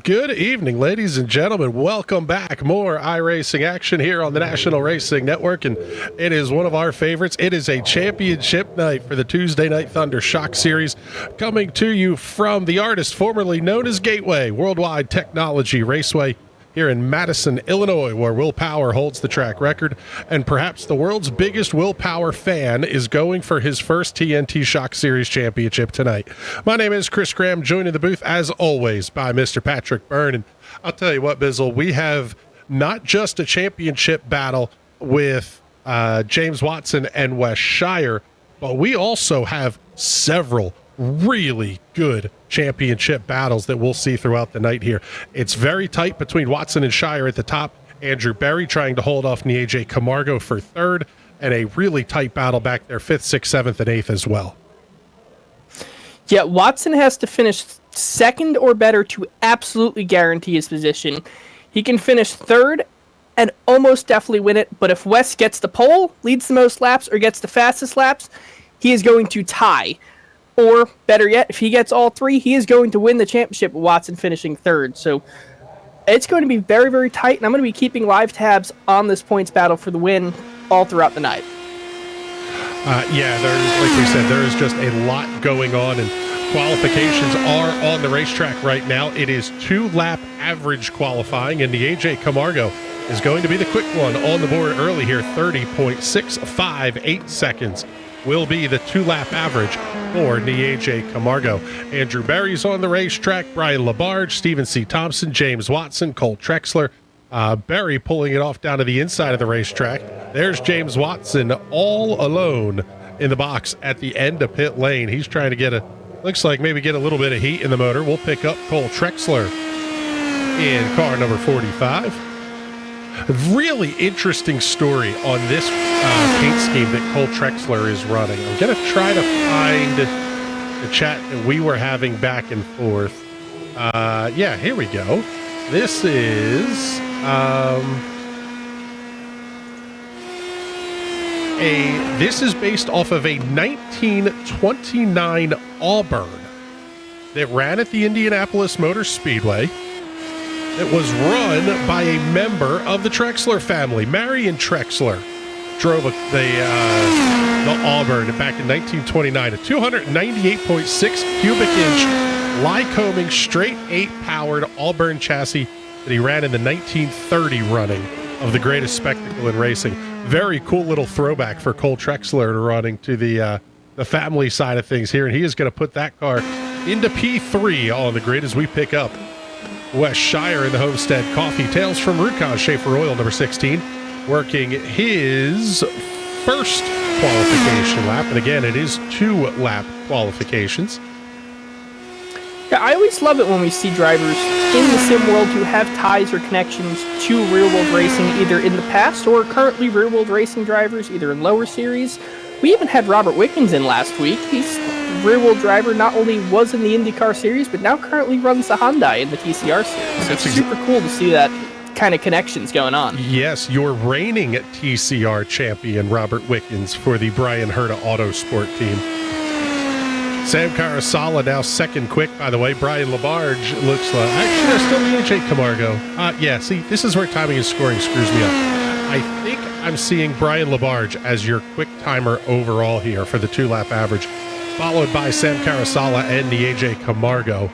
Good evening, ladies and gentlemen. Welcome back. More iRacing action here on the National Racing Network, and it is one of our favorites. It is a championship night for the Tuesday Night Thunder Shock Series, coming to you from the artist formerly known as Gateway, Worldwide Technology Raceway, here in Madison, Illinois, where Will Power holds the track record, and perhaps the world's biggest Will Power fan is going for his first TNT Shock Series championship tonight. My name is Chris Graham, joined in the booth, as always, by Mr. Patrick Byrne. And I'll tell you what, Bizzle, we have not just a championship battle with James Watson and Wes Shire, but we also have several really good championship battles that we'll see throughout the night here. It's very tight between Watson and Shire at the top. Andrew Berry trying to hold off AJ Camargo for third, and a really tight battle back there, 5th, 6th, 7th, and 8th as well. Yeah, Watson has to finish second or better to absolutely guarantee his position. He can finish third and almost definitely win it, but if Wes gets the pole, leads the most laps, or gets the fastest laps, he is going to tie. Or, better yet, if he gets all three, he is going to win the championship with Watson finishing third. So, it's going to be very, very tight, and I'm going to be keeping live tabs on this points battle for the win all throughout the night. Yeah, like we said, there is just a lot going on, and qualifications are on the racetrack right now. It is 2-lap average qualifying, and the AJ Camargo is going to be the quick one on the board early here. 30.658 seconds will be the 2-lap average for AJ Camargo. Andrew Berry's on the racetrack, Brian Labarge, Stephen C. Thompson, James Watson, Cole Trexler. Berry pulling it off down to the inside of the racetrack. There's James Watson all alone in the box at the end of pit lane. He's trying to looks like maybe get a little bit of heat in the motor. We'll pick up Cole Trexler in car number 45. Really interesting story on this paint scheme that Cole Trexler is running. I'm going to try to find the chat that we were having back and forth. Yeah, here we go. This is this is based off of a 1929 Auburn that ran at the Indianapolis Motor Speedway. It was run by a member of the Trexler family. Marion Trexler drove the Auburn back in 1929, a 298.6 cubic inch Lycoming straight 8 powered Auburn chassis that he ran in the 1930 running of the greatest spectacle in racing. Very cool little throwback for Cole Trexler running to the family side of things here, and he is going to put that car into P3 on the grid as we pick up Wes Shire in the Homestead Coffee Tales from Rukon Schaefer Oil, number 16, working his first qualification lap. And again, it is 2-lap qualifications. Yeah, I always love it when we see drivers in the sim world who have ties or connections to real-world racing, either in the past or currently real-world racing drivers, either in lower series. We even had Robert Wickens in last week. He's a rear-wheel driver, not only was in the IndyCar series, but now currently runs the Hyundai in the TCR series. So it's super cool to see that kind of connections going on. Yes, your reigning TCR champion, Robert Wickens, for the Brian Herta Autosport team. Sam Carasala now second quick, by the way. Brian Labarge looks like... Actually, there's still AJ Camargo. Yeah, see, this is where timing and scoring screws me up. I think I'm seeing Brian Labarge as your quick timer overall here for the 2-lap average, followed by Sam Carasala and the AJ Camargo.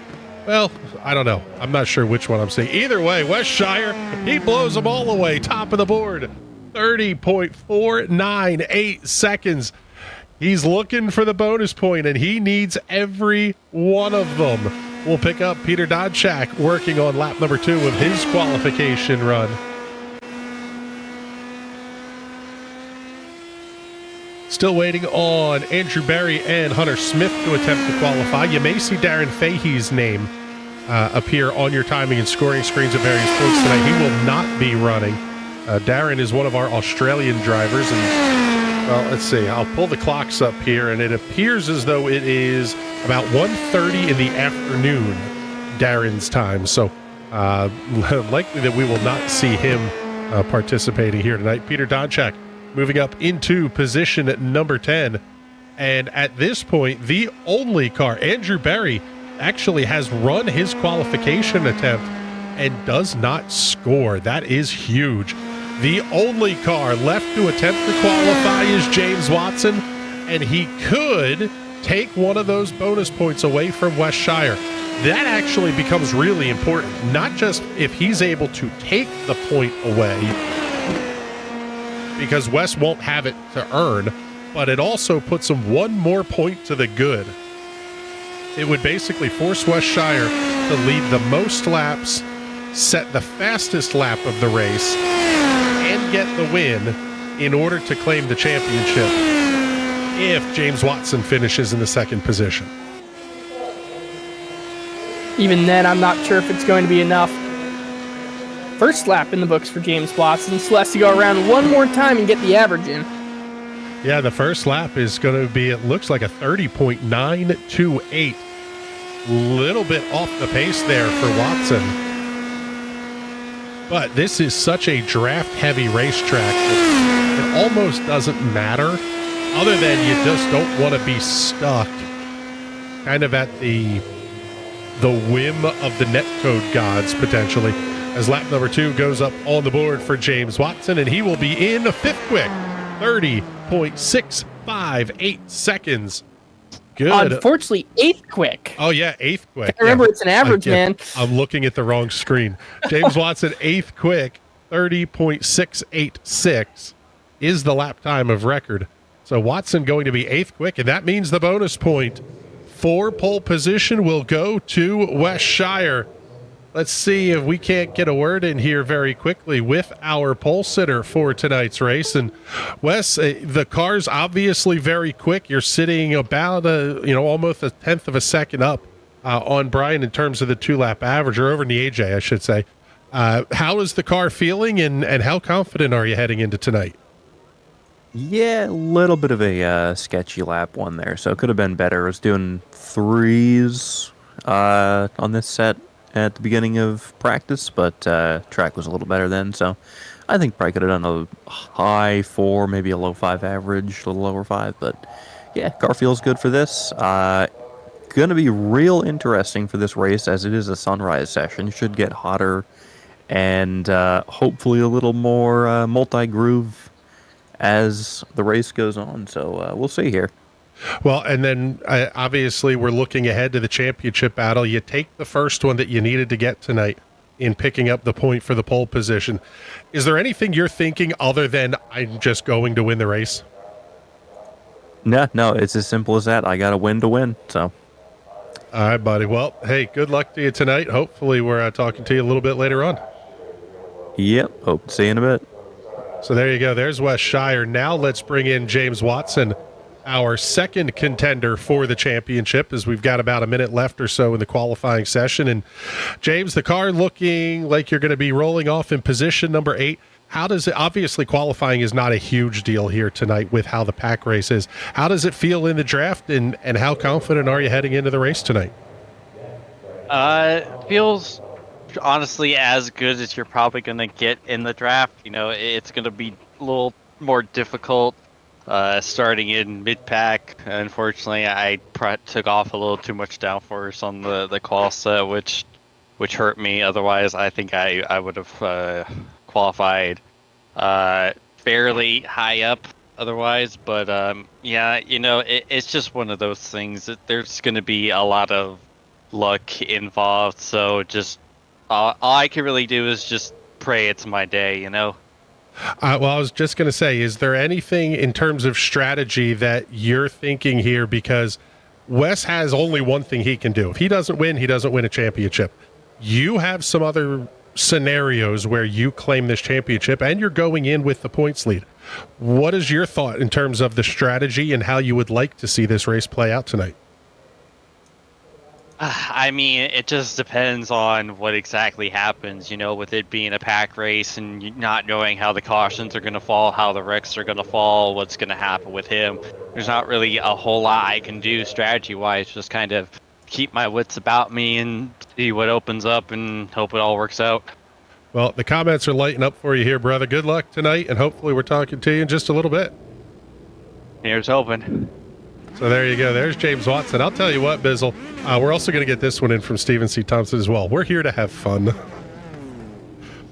Well, I don't know. I'm not sure which one I'm seeing. Either way, Wes Shire, he blows them all away. Top of the board, 30.498 seconds. He's looking for the bonus point, and he needs every one of them. We'll pick up Peter Dodchak working on lap number 2 of his qualification run. Still waiting on Andrew Berry and Hunter Smith to attempt to qualify. You may see Darren Fahey's name appear on your timing and scoring screens at various points tonight. He will not be running. Darren is one of our Australian drivers, and well, let's see. I'll pull the clocks up here, and it appears as though it is about 1:30 in the afternoon, Darren's time. So likely that we will not see him participating here tonight. Peter Donchak moving up into position at number 10. And at this point, the only car, Andrew Berry, actually has run his qualification attempt and does not score. That is huge. The only car left to attempt to qualify is James Watson, and he could take one of those bonus points away from Wes Shire. That actually becomes really important, not just if he's able to take the point away, because Wes won't have it to earn, but it also puts him one more point to the good. It would basically force Wes Shire to lead the most laps, set the fastest lap of the race, and get the win in order to claim the championship if James Watson finishes in the second position. Even then, I'm not sure if it's going to be enough. First lap in the books for James Watson. Still has to go around one more time and get the average in. Yeah, the first lap is going to be, it looks like a 30.928. Little bit off the pace there for Watson. But this is such a draft-heavy racetrack that it almost doesn't matter, other than you just don't want to be stuck kind of at the whim of the netcode gods, potentially, as lap number 2 goes up on the board for James Watson, and he will be in fifth quick, 30.658 seconds. Good. Unfortunately, 8th quick. Oh, yeah, 8th quick. Remember, it's an average, man. I'm looking at the wrong screen. James Watson, 8th quick, 30.686 is the lap time of record. So Watson going to be 8th quick, and that means the bonus point for pole position will go to Wes Shire. Let's see if we can't get a word in here very quickly with our pole sitter for tonight's race. And Wes, the car's obviously very quick. You're sitting about almost a tenth of a second up on Brian in terms of the 2-lap average, or over in the AJ, I should say. How is the car feeling, and how confident are you heading into tonight? Yeah, a little bit of a sketchy lap one there, so it could have been better. I was doing 3s on this set at the beginning of practice, but track was a little better then, so I think probably could have done a high 4, maybe a low 5 average, a little lower 5, but yeah, car feels good for this. Going to be real interesting for this race, as it is a sunrise session. Should get hotter and hopefully a little more multi-groove as the race goes on, so we'll see here. Well, and then obviously we're looking ahead to the championship battle. You take the first one that you needed to get tonight in picking up the point for the pole position. Is there anything you're thinking other than I'm just going to win the race? No, it's as simple as that. I got to win to win, so. All right, buddy. Well, hey, good luck to you tonight. Hopefully we're talking to you a little bit later on. Yep, hope to see you in a bit. So there you go. There's Wes Shire. Now let's bring in James Watson, our second contender for the championship, as we've got about a minute left or so in the qualifying session. And James, the car looking like you're going to be rolling off in position number 8. How does it, obviously qualifying is not a huge deal here tonight with how the pack race is. How does it feel in the draft, and how confident are you heading into the race tonight? It feels honestly as good as you're probably going to get in the draft. You know, it's going to be a little more difficult starting in mid-pack. Unfortunately, I took off a little too much downforce on the qual set, which hurt me. Otherwise, I think I would have qualified fairly high up otherwise. But yeah, you know, it's just one of those things that there's going to be a lot of luck involved. So just all I can really do is just pray it's my day, you know? Well, I was just going to say, is there anything in terms of strategy that you're thinking here? Because Wes has only one thing he can do. If he doesn't win a championship. You have some other scenarios where you claim this championship and you're going in with the points lead. What is your thought in terms of the strategy and how you would like to see this race play out tonight? I mean, it just depends on what exactly happens, you know, with it being a pack race and not knowing how the cautions are going to fall, how the wrecks are going to fall, what's going to happen with him. There's not really a whole lot I can do strategy-wise, just kind of keep my wits about me and see what opens up and hope it all works out. Well, the comments are lighting up for you here, brother. Good luck tonight, and hopefully we're talking to you in just a little bit. Here's hoping. So there you go. There's James Watson. I'll tell you what, Bizzle, we're also going to get this one in from Stephen C. Thompson as well. We're here to have fun.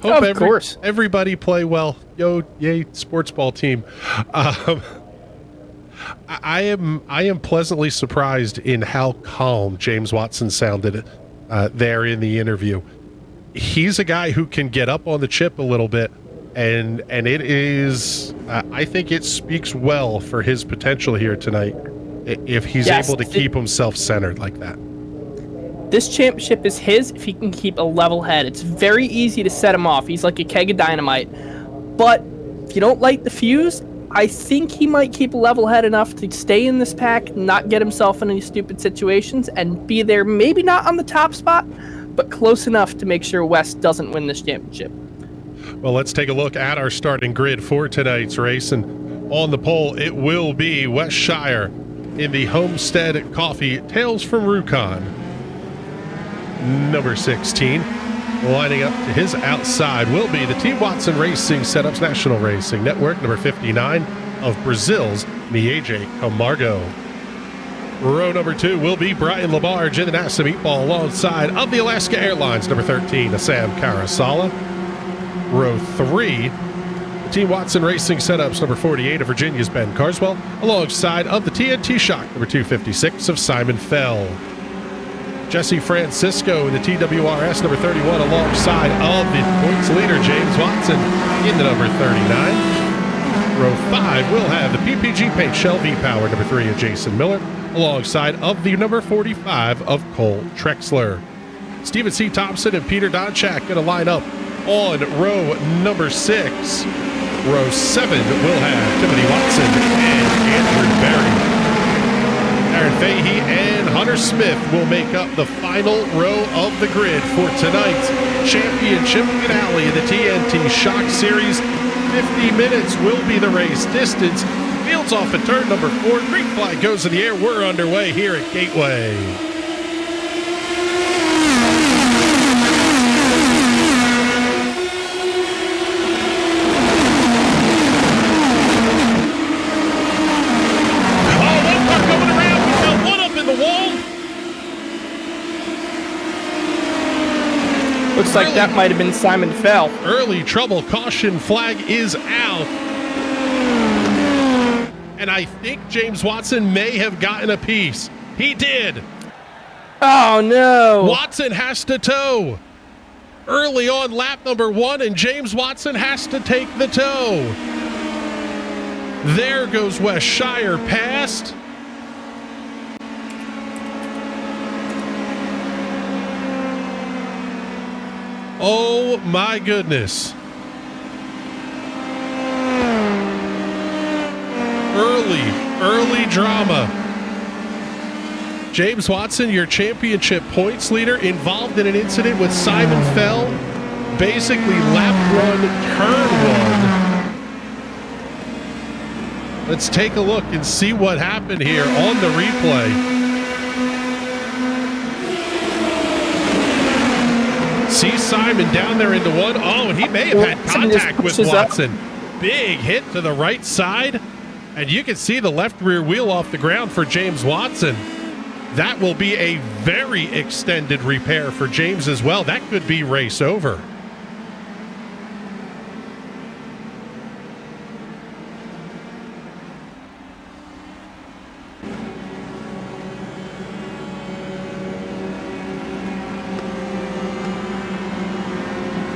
Hope Of course. everybody play well. Yo, yay, sports ball team. I am pleasantly surprised in how calm James Watson sounded there in the interview. He's a guy who can get up on the chip a little bit, and it is I think it speaks well for his potential here tonight if he's able to keep himself centered like that. This championship is his if he can keep a level head. It's very easy to set him off. He's like a keg of dynamite. But if you don't light the fuse, I think he might keep a level head enough to stay in this pack, not get himself in any stupid situations, and be there, maybe not on the top spot, but close enough to make sure West doesn't win this championship. Well, let's take a look at our starting grid for tonight's race. And on the pole, it will be West Shire in the Homestead Coffee Tales from Rukon. Number 16. Lining up to his outside will be the Team Watson Racing Setups National Racing Network, number 59 of Brazil's Mieje Camargo. Row number 2 will be Brian Labarge in the NASA Meatball alongside of the Alaska Airlines, number 13, Assam Karasala. Row 3, the Team Watson Racing Setups, number 48 of Virginia's Ben Carswell, alongside of the TNT Shock, number 256 of Simon Fell. Jesse Francisco in the TWRS, number 31, alongside of the points leader, James Watson, in the number 39. Row 5 will have the PPG Paint Shell V-Power, number 3 of Jason Miller, alongside of the number 45 of Cole Trexler. Stephen C. Thompson and Peter Donchak going to line up on row number 6. Row 7 will have Timothy Watson and Andrew Berry. Aaron Fahey and Hunter Smith will make up the final row of the grid for tonight's championship finale in the TNT Shock Series. 50 minutes will be the race distance. Fields off at turn number 4. Green flag goes in the air. We're underway here at Gateway. Looks like that might have been Simon Fell. Early trouble. Caution flag is out. And I think James Watson may have gotten a piece. He did. Oh, no. Watson has to tow. Early on lap number 1, and James Watson has to take the tow. There goes West Shire past. Oh my goodness. Early drama. James Watson, your championship points leader, involved in an incident with Simon Fell, basically lap 1, turn 1. Let's take a look and see what happened here on the replay. See Simon down there into 1. Oh, and he may have had contact with Watson. Big hit to the right side. And you can see the left rear wheel off the ground for James Watson. That will be a very extended repair for James as well. That could be race over.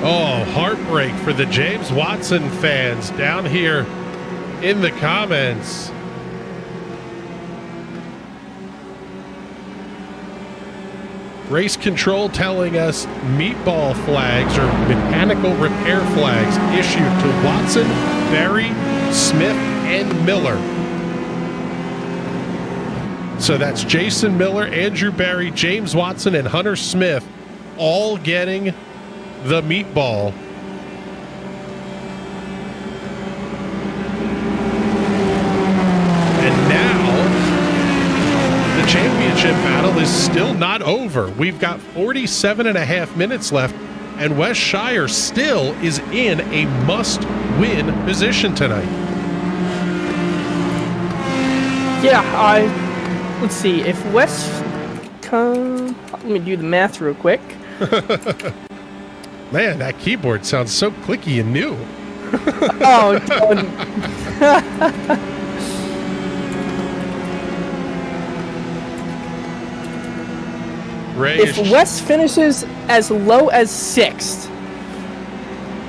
Oh, heartbreak for the James Watson fans down here in the comments. Race control telling us meatball flags or mechanical repair flags issued to Watson, Berry, Smith, and Miller. So that's Jason Miller, Andrew Berry, James Watson, and Hunter Smith all getting the meatball. And now the championship battle is still not over. We've got 47 and a half minutes left, and West Shire still is in a must-win position tonight. Yeah, let's see. If Wes let me do the math real quick. Man, that keyboard sounds so clicky and new. Oh, Ray if Wes finishes as low as 6th,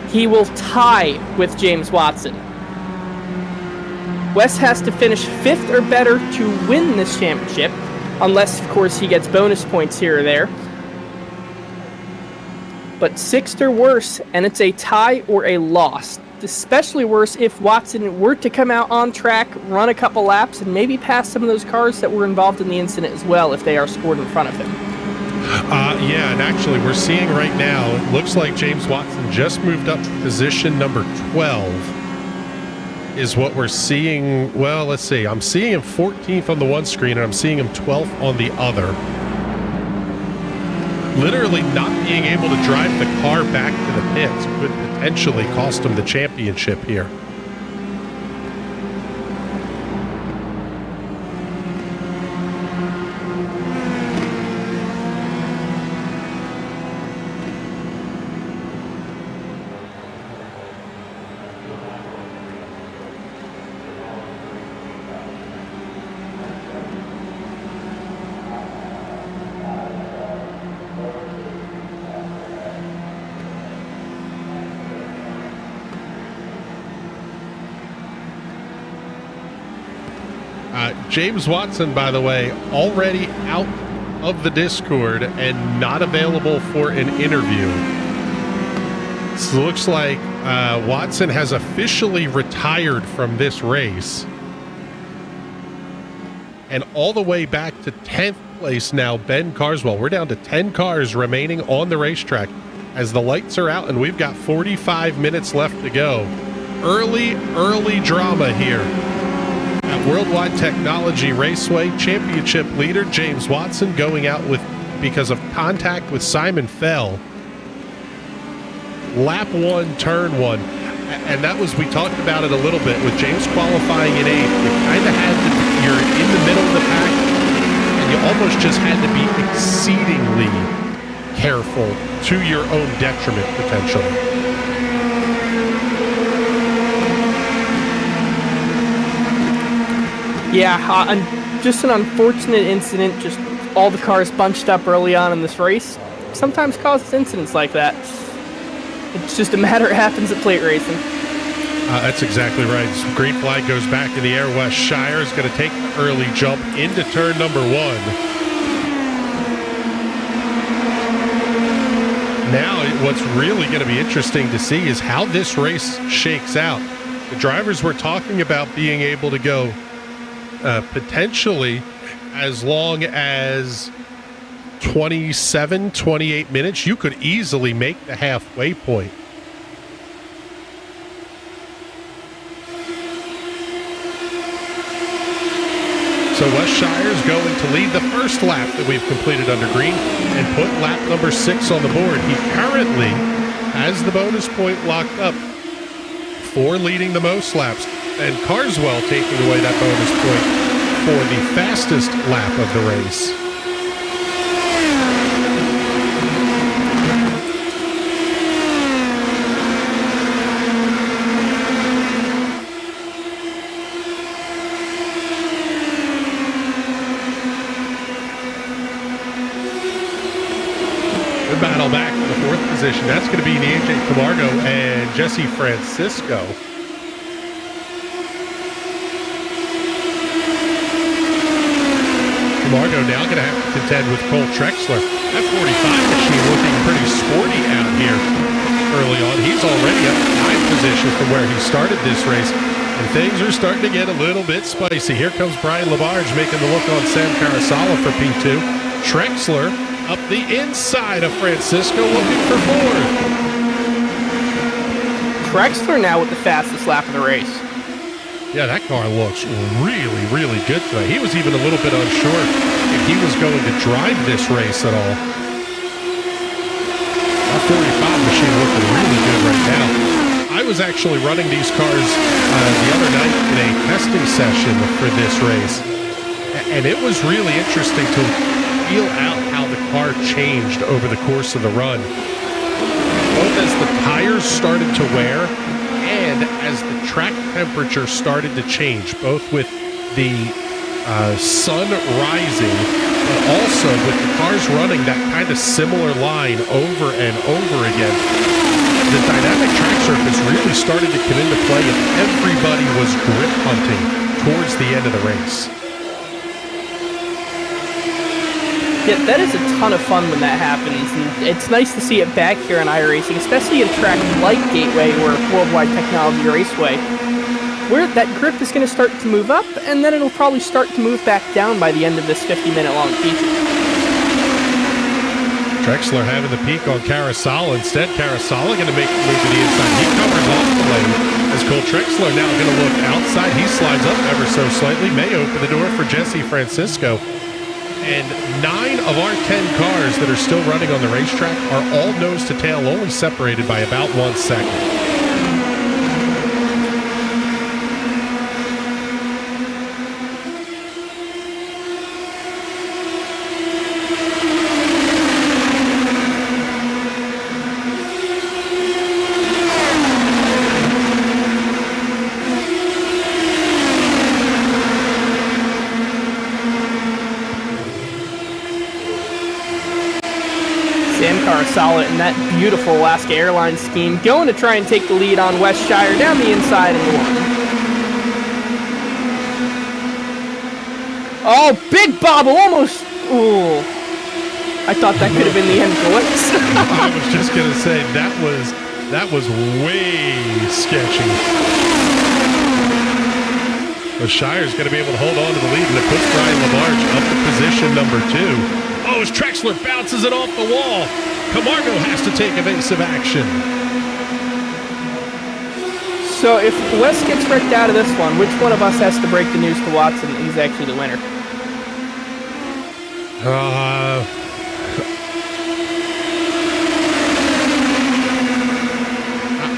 he will tie with James Watson. Wes has to finish 5th or better to win this championship, unless, of course, he gets bonus points here or there. But 6th or worse, and it's a tie or a loss. Especially worse if Watson were to come out on track, run a couple laps, and maybe pass some of those cars that were involved in the incident as well if they are scored in front of him. Yeah, and actually we're seeing right now, it looks like James Watson just moved up to position number 12 is what we're seeing. Well, let's see. I'm seeing him 14th on the one screen, and I'm seeing him 12th on the other. Literally not being able to drive the car back to the pits could potentially cost him the championship here. James Watson, by the way, already out of the Discord and not available for an interview. So it looks like Watson has officially retired from this race. And all the way back to 10th place now, Ben Carswell. We're down to 10 cars remaining on the racetrack as the lights are out and we've got 45 minutes left to go. Early drama here. Worldwide Technology Raceway, championship leader James Watson going out because of contact with Simon Fell. Lap 1, turn 1. And that was, we talked about it a little bit with James qualifying in 8th. You kind of had to, you're in the middle of the pack, and you almost just had to be exceedingly careful to your own detriment, potentially. Yeah, just an unfortunate incident. Just all the cars bunched up early on in this race sometimes causes incidents like that. It's just a matter it happens at plate racing. That's exactly right. Green flag goes back in the air. Wes Shire is going to take the early jump into turn number 1. Now, what's really going to be interesting to see is how this race shakes out. The drivers were talking about being able to go potentially as long as 27, 28 minutes. You could easily make the halfway point. So Wes Shire is going to lead the first lap that we've completed under green and put lap number 6 on the board. He currently has the bonus point locked up for leading the most laps, and Carswell taking away that bonus point for the fastest lap of the race. Good battle back to the 4th position. That's going to be AJ Camargo and Jesse Francisco. Camargo now going to have to contend with Cole Trexler. That 45 machine looking pretty sporty out here early on. He's already up to 9th position from where he started this race, and things are starting to get a little bit spicy. Here comes Brian Labarge making the look on Sam Carasala for P2. Trexler up the inside of Francisco looking for 4th. Trexler now with the fastest lap of the race. Yeah, that car looks really, really good today. He was even a little bit unsure if he was going to drive this race at all. That 45 machine looking really good right now. I was actually running these cars the other night in a testing session for this race. And it was really interesting to feel out how the car changed over the course of the run. Both as the tires started to wear and as the track temperature started to change, both with the sun rising, but also with the cars running that kind of similar line over and over again. The dynamic track surface really started to come into play, and everybody was grip hunting towards the end of the race. Yeah, that is a ton of fun when that happens, and it's nice to see it back here in iRacing, especially at a track like Gateway or Worldwide Technology Raceway, where that grip is going to start to move up, and then it'll probably start to move back down by the end of this 50-minute long feature. Drexler having the peak on Carousala. Instead, Carousala going to make the move to the inside. He covers off the lane as Cole Drexler now going to look outside. He slides up ever so slightly. May open the door for Jesse Francisco. And 9 of our 10 cars that are still running on the racetrack are all nose to tail, only separated by about 1 second. Solid in that beautiful Alaska Airlines scheme, going to try and take the lead on West Shire down the inside in the one. Oh, big bobble, almost. Ooh, I thought that could have been the end for Wicks. I was just gonna say that was way sketchy. But Shire's gonna be able to hold on to the lead, and it puts Brian LaBarge up to position number 2. Oh, as Trexler bounces it off the wall. Camargo has to take evasive action. So if Wes gets wrecked out of this one, which one of us has to break the news to Watson that he's actually the winner?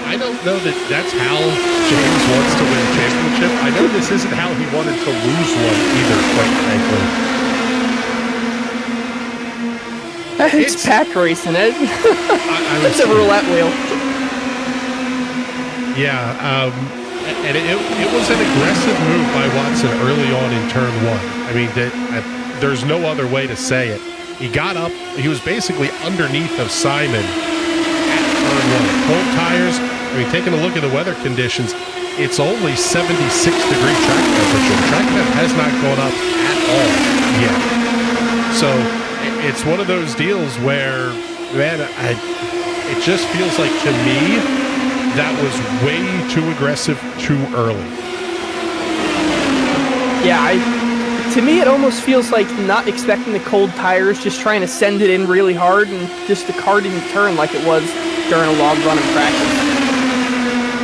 I don't know that that's how James wants to win a championship. I know this isn't how he wanted to lose one either, quite frankly. It's pack racing, Ed. It's a roulette wheel. Yeah, and it was an aggressive move by Watson early on in turn 1. I mean, there's no other way to say it. He got up, he was basically underneath of Simon at turn 1. Cold tires, I mean, taking a look at the weather conditions, it's only 76-degree track temperature. Track temp has not gone up at all yet. So it's one of those deals where, man, it just feels like, to me, that was way too aggressive too early. Yeah, to me it almost feels like not expecting the cold tires, just trying to send it in really hard, and just the car didn't turn like it was during a long run in practice.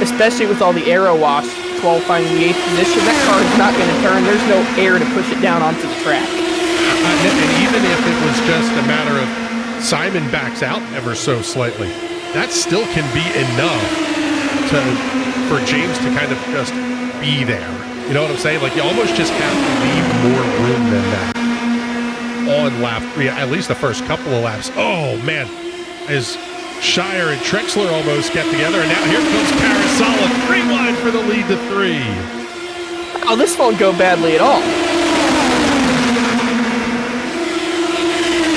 Especially with all the aero wash qualifying in the 8th position, that car is not going to turn. There's no air to push it down onto the track. And even if it was just a matter of Simon backs out ever so slightly, that still can be enough for James to kind of just be there. You know what I'm saying? Like, you almost just have to leave more room than that on lap 3, at least the first couple of laps. Oh, man. As Shire and Trexler almost get together, and now here comes Carousala. 3 wide for the lead to 3. Oh, this won't go badly at all.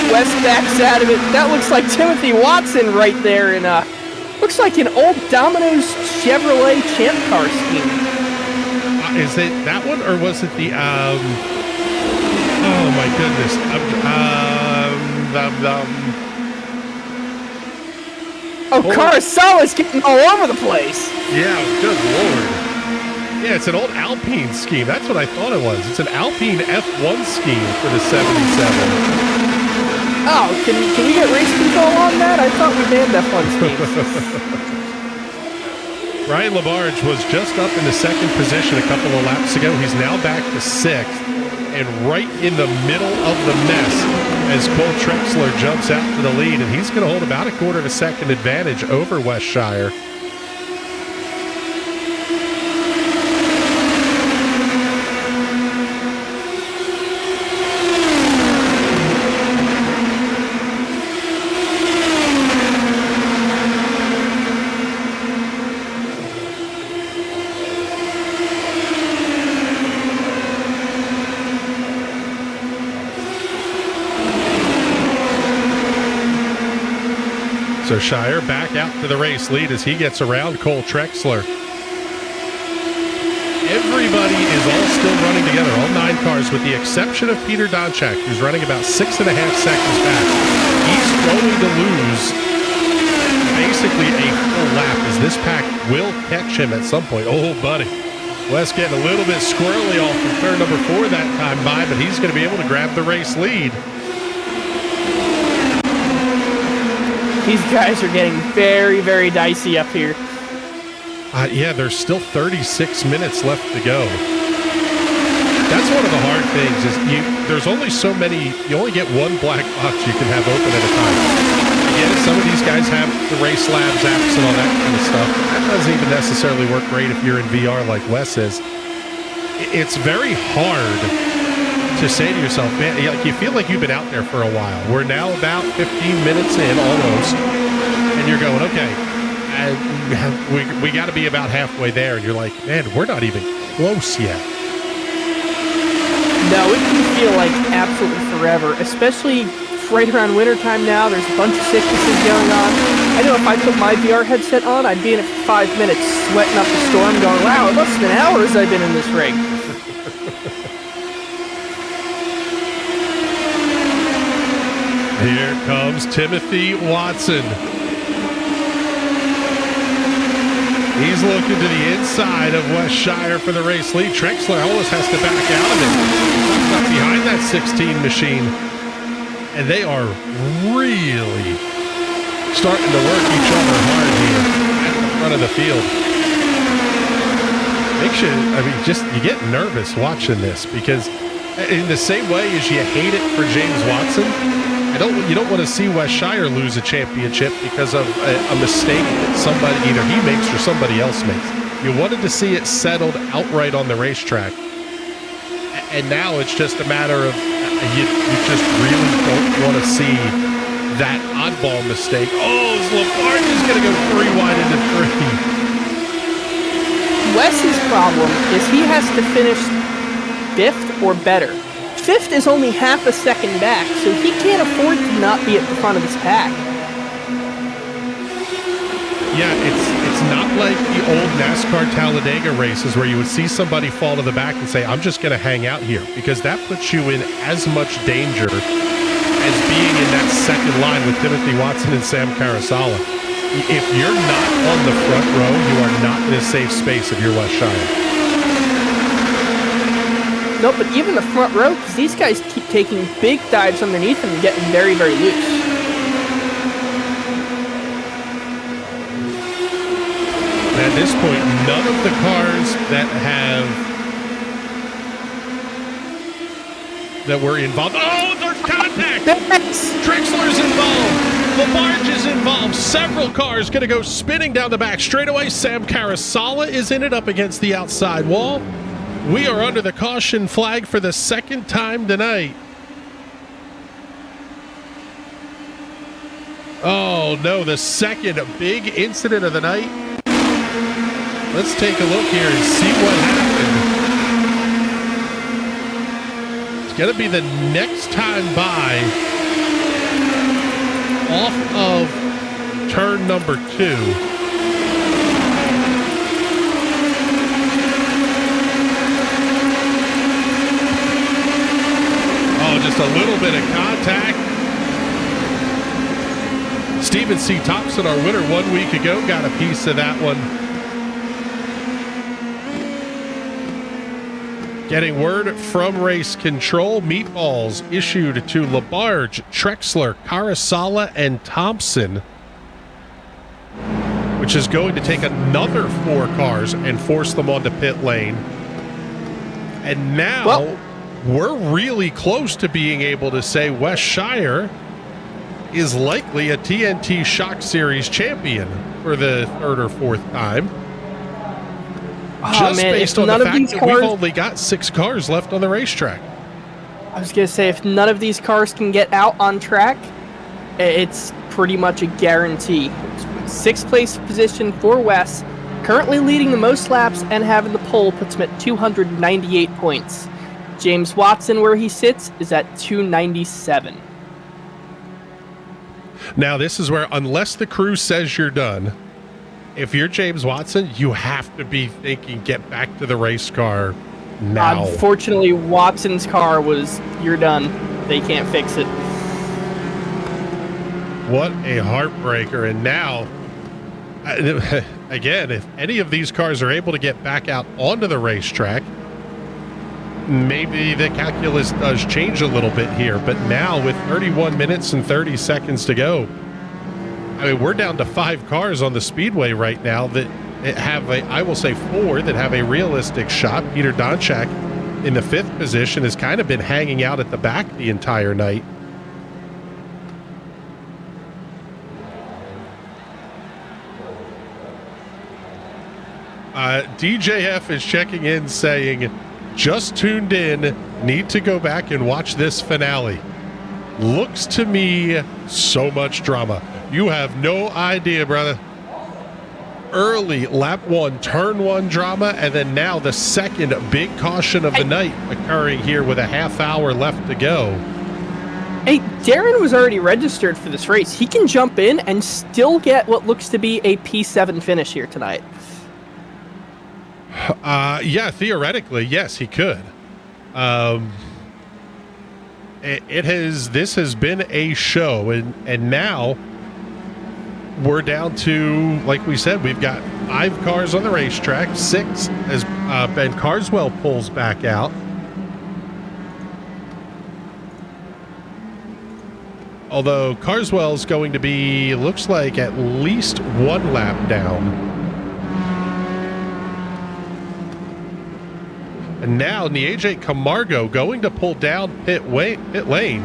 West backs out of it. That looks like Timothy Watson right there, and looks like an old Domino's Chevrolet Champ Car scheme. Is it that one, or was it the oh my goodness, Carousala's getting all over the place. Yeah, good lord. Yeah, it's an old Alpine scheme. That's what I thought it was. It's an Alpine F1 scheme for the 77. Oh, can we get race control on that? I thought we banned F1 schemes. Ryan LaBarge was just up in the 2nd position a couple of laps ago. He's now back to 6th, and right in the middle of the mess as Cole Trexler jumps out to the lead, and he's going to hold about a quarter of a second advantage over West Shire. So Shire back out to the race lead as he gets around Cole Trexler. Everybody is all still running together, all 9 cars, with the exception of Peter Donchak, who's running about 6.5 seconds back. He's going to lose basically a full lap, as this pack will catch him at some point. Oh, buddy. Wes getting a little bit squirrely off from turn number 4 that time by, but he's going to be able to grab the race lead. These guys are getting very, very dicey up here. Yeah, there's still 36 minutes left to go. That's one of the hard things is there's only so many, you only get one black box you can have open at a time. Again, some of these guys have the Race Labs apps and all that kind of stuff. That doesn't even necessarily work great if you're in VR like Wes is. It's very hard to say to yourself, man, like you feel like you've been out there for a while. We're now about 15 minutes in almost, and you're going, okay, we got to be about halfway there, and you're like, man, we're not even close yet. No, it can feel like absolutely forever, especially right around wintertime now. There's a bunch of sicknesses going on. I know if I put my VR headset on, I'd be in it for 5 minutes, sweating up a storm, going, wow, it must have been hours I've been in this rig. Here comes Timothy Watson. He's looking to the inside of Wes Shire for the race lead. Trexler almost has to back out of it. Up behind that 16 machine. And they are really starting to work each other hard here at the front of the field. Makes you, you get nervous watching this because in the same way as you hate it for James Watson, you don't want to see Wes Shire lose a championship because of a mistake that somebody, either he makes or somebody else makes. You wanted to see it settled outright on the racetrack. And now it's just a matter of you just really don't want to see that oddball mistake. Oh, Lafarge is going to go 3 wide into 3. Wes's problem is he has to finish 5th or better. 5th is only half a second back, so he can't afford to not be at the front of this pack. Yeah, it's not like the old NASCAR Talladega races where you would see somebody fall to the back and say, I'm just going to hang out here, because that puts you in as much danger as being in that second line with Timothy Watson and Sam Carasala. If you're not on the front row, you are not in a safe space if you're Wes Shire. No, but even the front row, because these guys keep taking big dives underneath him and getting very, very loose. At this point, none of the cars that were involved. Oh, there's contact! Trexler's involved. Lafarge is involved. Several cars going to go spinning down the back straightaway. Sam Carasala is in it up against the outside wall. We are under the caution flag for the second time tonight. Oh, no, the second big incident of the night. Let's take a look here and see what happened. It's going to be the next time by off of turn number 2. Just a little bit of contact. Stephen C. Thompson, our winner 1 week ago, got a piece of that one. Getting word from race control, meatballs issued to Labarge, Trexler, Carasala, and Thompson, which is going to take another 4 cars and force them onto pit lane. And now we're really close to being able to say Wes Shire is likely a TNT Shock Series champion for the 3rd or 4th time. Just based on the fact that we've only got 6 cars left on the racetrack. I was going to say, if none of these cars can get out on track, it's pretty much a guarantee. 6th place position for Wes, currently leading the most laps and having the pole, puts him at 298 points. James Watson, where he sits, is at 297. Now, this is where, unless the crew says you're done, if you're James Watson, you have to be thinking, get back to the race car now. Unfortunately, Watson's car was, you're done. They can't fix it. What a heartbreaker. And now, again, if any of these cars are able to get back out onto the racetrack, maybe the calculus does change a little bit here. But now, with 31 minutes and 30 seconds to go, I mean, we're down to 5 cars on the speedway right now that have I will say 4 that have a realistic shot. Peter Donchak in the 5th position has kind of been hanging out at the back the entire night. DJF is checking in saying, just tuned in, need to go back and watch this finale. Looks to me so much drama. You have no idea, brother. Early lap 1, turn 1 drama, and then now the second big caution of the night occurring here with a half hour left to go. Hey, Darren was already registered for this race. He can jump in and still get what looks to be a P7 finish here tonight. Yeah, theoretically, yes, he could. This has been a show, and now we're down to, like we said, we've got 5 cars on the racetrack, 6 as Ben Carswell pulls back out. Although Carswell's going to be, looks like, at least 1 lap down. And now Nieje Camargo going to pull down pit lane.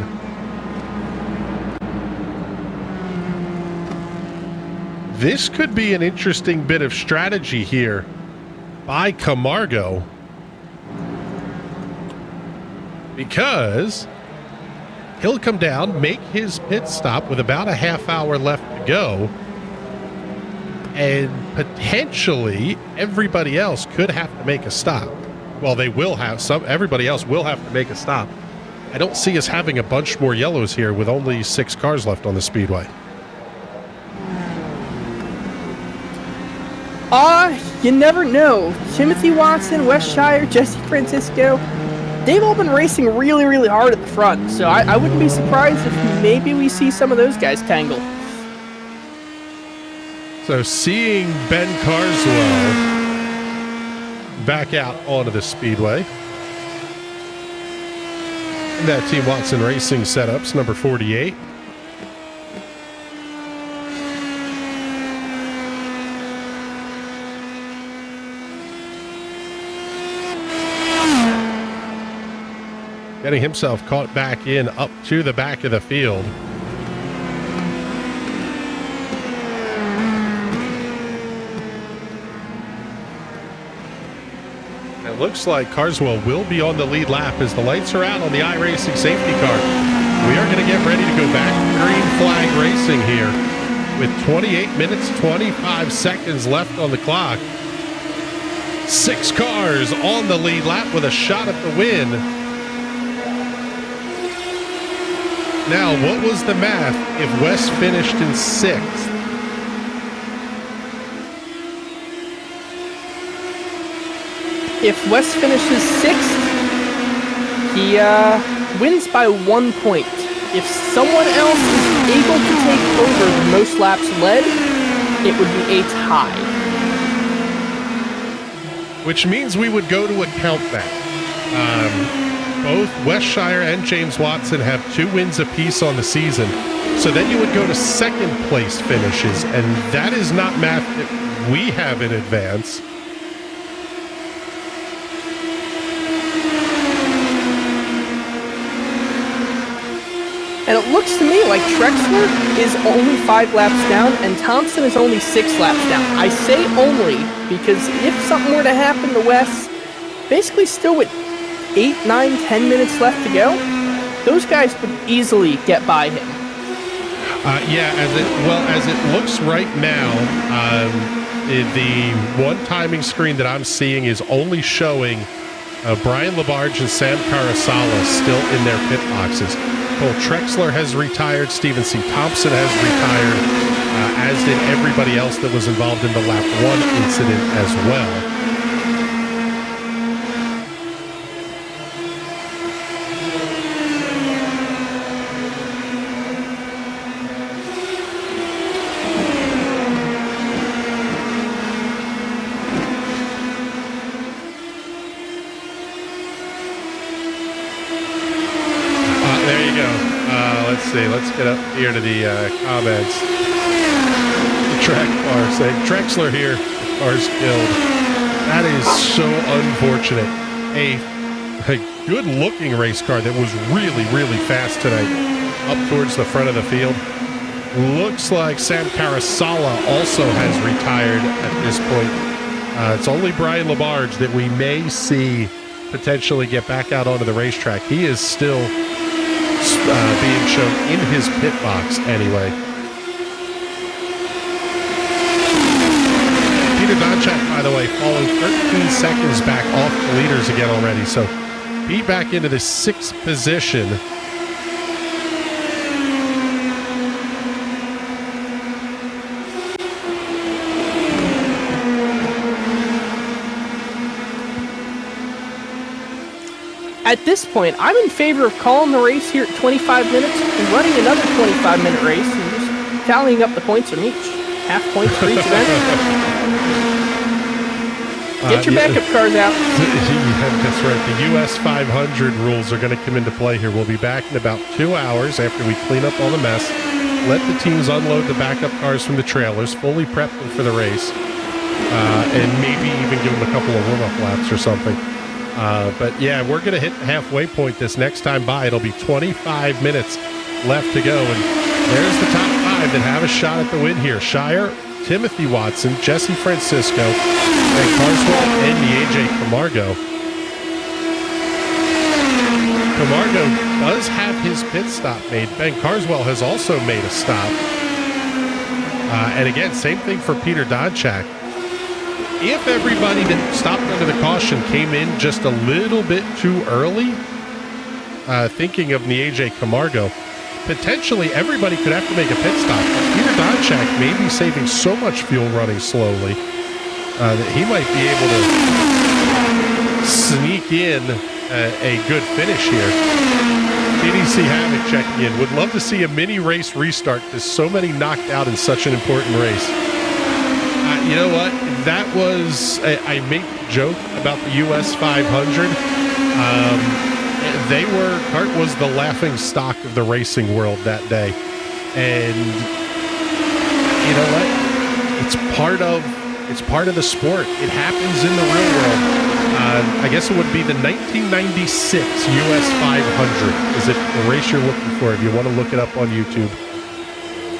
This could be an interesting bit of strategy here by Camargo, because he'll come down, make his pit stop with about a half hour left to go, and potentially everybody else could have to make a stop. Well, they will have everybody else will have to make a stop. I don't see us having a bunch more yellows here with only 6 cars left on the speedway. You never know. Timothy Watson, Wes Shire, Jesse Francisco, they've all been racing really, really hard at the front. So I wouldn't be surprised if maybe we see some of those guys tangle. So seeing Ben Carswell back out onto the speedway. And that Team Watson Racing setups, number 48. Getting himself caught back in up to the back of the field. It looks like Carswell will be on the lead lap as the lights are out on the iRacing safety car. We are going to get ready to go back to green flag racing here with 28 minutes, 25 seconds left on the clock. 6 cars on the lead lap with a shot at the win. Now, what was the math if Wes finished in 6th? If Wes finishes 6th, he wins by 1 point. If someone else is able to take over the most laps led, it would be a tie. Which means we would go to a countback. Both Wes Shire and James Watson have 2 wins apiece on the season. So then you would go to second place finishes, and that is not math that we have in advance. And it looks to me like Trexler is only 5 laps down and Thompson is only 6 laps down. I say only because if something were to happen to Wes, basically still with 8, 9, 10 minutes left to go, those guys would easily get by him. Yeah, as it looks right now, the one timing screen that I'm seeing is only showing Brian Labarge and Sam Carasala still in their pit boxes. Cole Trexler has retired. Stephen C. Thompson has retired, as did everybody else that was involved in the lap 1 incident as well. There you go. Let's see. Let's get up here to the comments. The track car saying Trexler here. The car's killed. That is so unfortunate. A good-looking race car that was really, really fast tonight, up towards the front of the field. Looks like Sam Carasala also has retired at this point. It's only Brian Labarge that we may see potentially get back out onto the racetrack. He is still being shown in his pit box anyway. Peter Donchak, by the way, falling 13 seconds back off the leaders again already. So Pete back into the 6th position. At this point, I'm in favor of calling the race here at 25 minutes and running another 25-minute race and just tallying up the points from each. Half points for each event. Get your backup cars out. Yeah, that's right. The US 500 rules are going to come into play here. We'll be back in about 2 hours after we clean up all the mess. Let the teams unload the backup cars from the trailers, fully prep them for the race, and maybe even give them a couple of warm-up laps or something. But yeah, we're going to hit the halfway point this next time by. It'll be 25 minutes left to go. And there's the top 5 that have a shot at the win here. Shire, Timothy Watson, Jesse Francisco, Ben Carswell, and AJ Camargo. Camargo does have his pit stop made. Ben Carswell has also made a stop. And again, same thing for Peter Donchak. If everybody that stopped under the caution came in just a little bit too early, thinking of AJ Camargo, potentially everybody could have to make a pit stop. Peter Donchak may be saving so much fuel running slowly that he might be able to sneak in a good finish here. KDC Havoc checking in. Would love to see a mini race restart because so many knocked out in such an important race. You know what? That was, I made a joke about the US 500. CART was the laughing stock of the racing world that day. And you know what? It's part of the sport. It happens in the real world. I guess it would be the 1996 US 500. Is it the race you're looking for if you want to look it up on YouTube?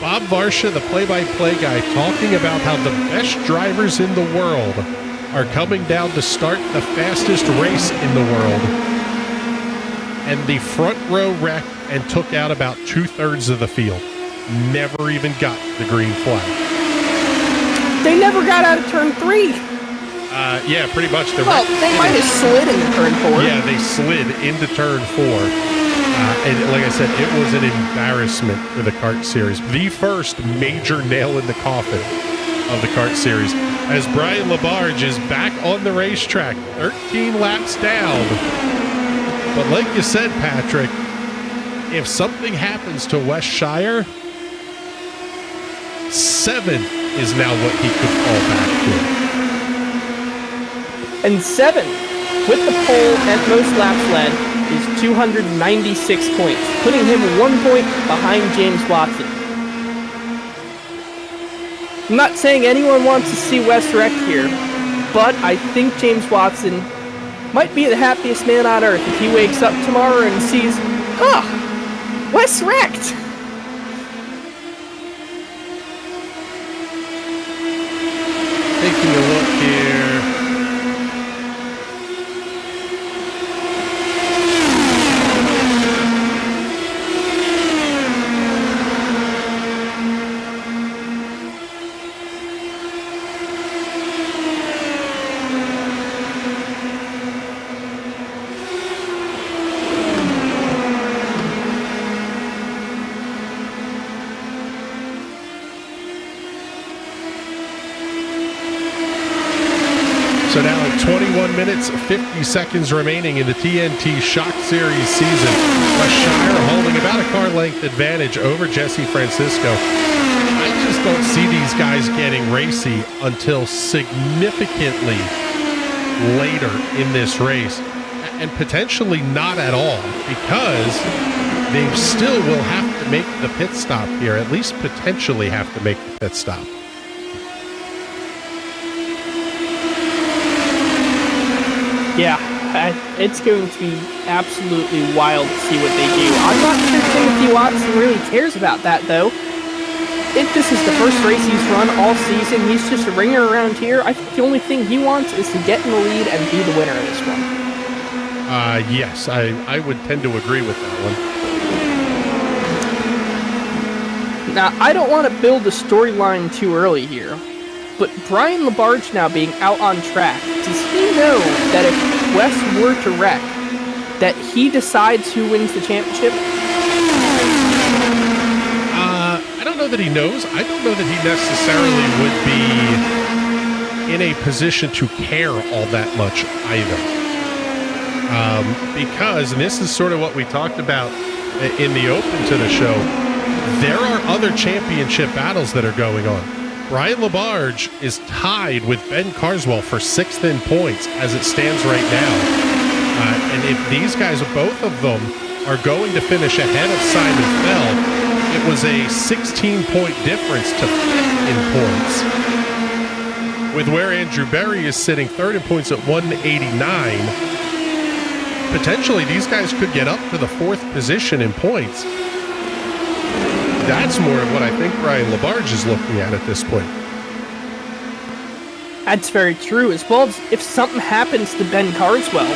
Bob Varsha, the play-by-play guy, talking about how the best drivers in the world are coming down to start the fastest race in the world. And the front row wrecked and took out about 2/3 of the field. Never even got the green flag. They never got out of turn 3. Yeah, pretty much. They might have slid into turn 4. Yeah, they slid into turn 4. And like I said, it was an embarrassment for the kart series. The first major nail in the coffin of the kart series. As Brian Labarge is back on the racetrack, 13 laps down. But like you said, Patrick, if something happens to Wes Shire, 7 is now what he could fall back to. And 7, with the pole and most laps led, is 296 points, putting him 1 point behind James Watson. I'm not saying anyone wants to see Wes wreck here, but I think James Watson might be the happiest man on earth if he wakes up tomorrow and sees, Wes wrecked! Taking a look here. So now 21 minutes, 50 seconds remaining in the TNT Shock Series season. Westshire holding about a car length advantage over Jesse Francisco. I just don't see these guys getting racy until significantly later in this race, and potentially not at all, because they still will have to make the pit stop here, at least potentially have to make the pit stop. Yeah, it's going to be absolutely wild to see what they do. I'm not sure Timothy Watson really cares about that, though. If this is the first race he's run all season, he's just a ringer around here. I think the only thing he wants is to get in the lead and be the winner of this one. Yes, I would tend to agree with that one. Now, I don't want to build a storyline too early here, but Brian Labarge now being out on track, does he know that if Wes were to wreck, that he decides who wins the championship? I don't know that he knows. I don't know that he necessarily would be in a position to care all that much either. Because, and this is sort of what we talked about in the open to the show, there are other championship battles that are going on. Brian Labarge is tied with Ben Carswell for 6th in points as it stands right now. And if these guys, both of them, are going to finish ahead of Simon Fell, it was a 16-point difference to 5th in points. With where Andrew Berry is sitting 3rd in points at 189, potentially these guys could get up to the 4th position in points. That's more of what I think Brian Labarge is looking at this point. That's very true, as well as if something happens to Ben Carswell,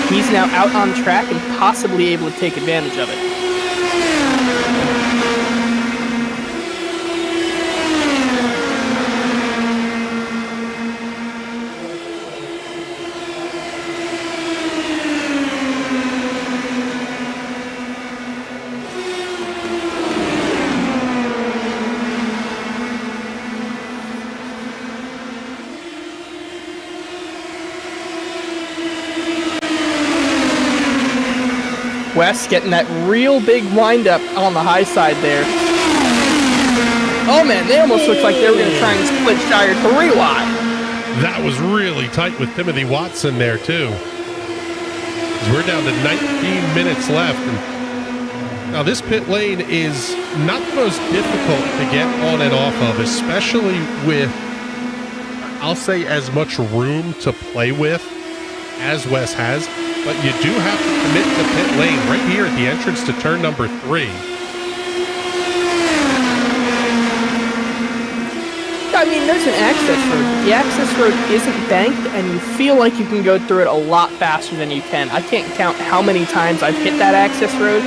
he's now out on track and possibly able to take advantage of it. Wes getting that real big windup on the high side there. Oh man, they almost looked like they were going to try and split Shire 3 wide. That was really tight with Timothy Watson there too. We're down to 19 minutes left. And now this pit lane is not the most difficult to get on and off of, especially with, I'll say, as much room to play with as Wes has. But you do have to commit the pit lane right here at the entrance to turn number 3. I mean, there's an access road. The access road isn't banked, and you feel like you can go through it a lot faster than you can. I can't count how many times I've hit that access road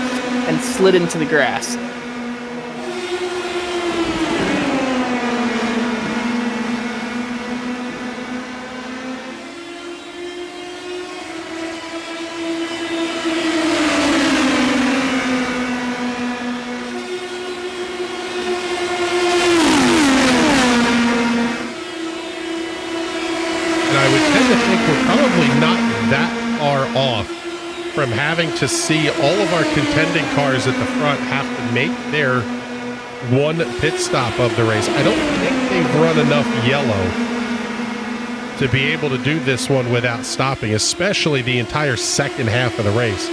and slid into the grass. From having to see all of our contending cars at the front have to make their one pit stop of the race. I don't think they've run enough yellow to be able to do this one without stopping, especially the entire second half of the race.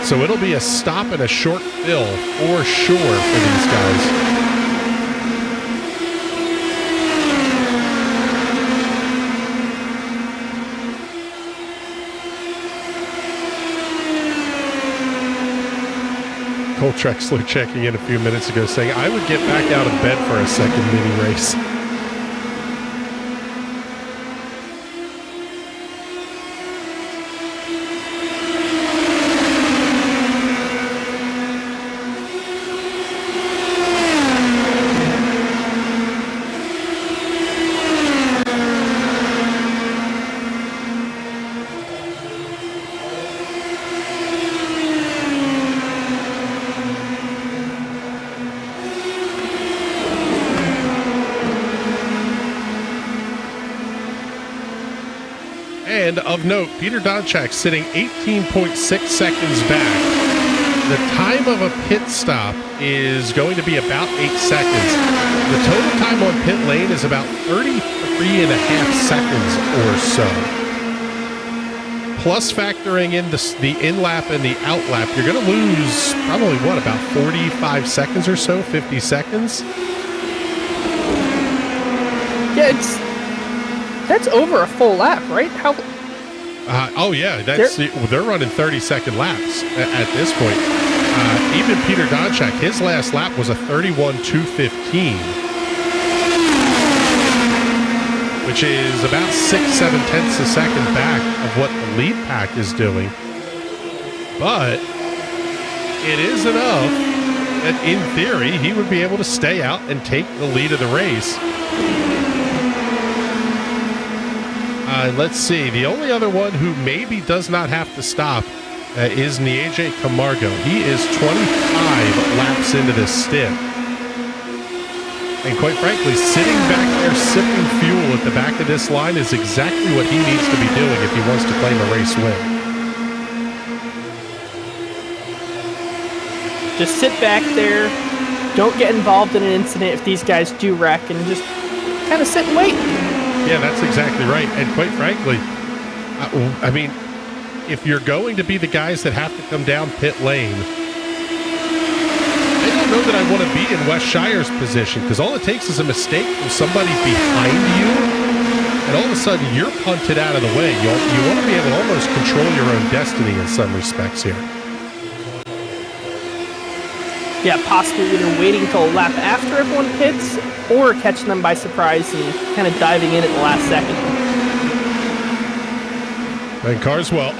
So it'll be a stop and a short fill for sure for these guys. Cole Trexler checking in a few minutes ago saying, I would get back out of bed for a second mini race. And of note, Peter Donchak sitting 18.6 seconds back. The time of a pit stop is going to be about 8 seconds. The total time on pit lane is about 33 and a half seconds or so. Plus factoring in the in-lap and the out-lap, you're going to lose probably, about 45 seconds or so, 50 seconds? Yeah, that's over a full lap, right? How? Oh yeah, they're running 30-second laps at this point. Even Peter Donchak, his last lap was a 31.215, which is about 6-7 tenths a second back of what the lead pack is doing. But it is enough that, in theory, he would be able to stay out and take the lead of the race. Let's see. The only other one who maybe does not have to stop is Nieje Camargo. He is 25 laps into this stint. And quite frankly, sitting back there sipping fuel at the back of this line is exactly what he needs to be doing if he wants to claim a race win. Just sit back there. Don't get involved in an incident if these guys do wreck, and just kind of sit and wait. Yeah, that's exactly right. And quite frankly, I mean, if you're going to be the guys that have to come down pit lane, I don't know that I want to be in Wes Shire's position, because all it takes is a mistake from somebody behind you, and all of a sudden you're punted out of the way. You want to be able to almost control your own destiny in some respects here. Yeah, possibly either waiting till a lap after everyone pits, or catching them by surprise and kind of diving in at the last second. And Carswell,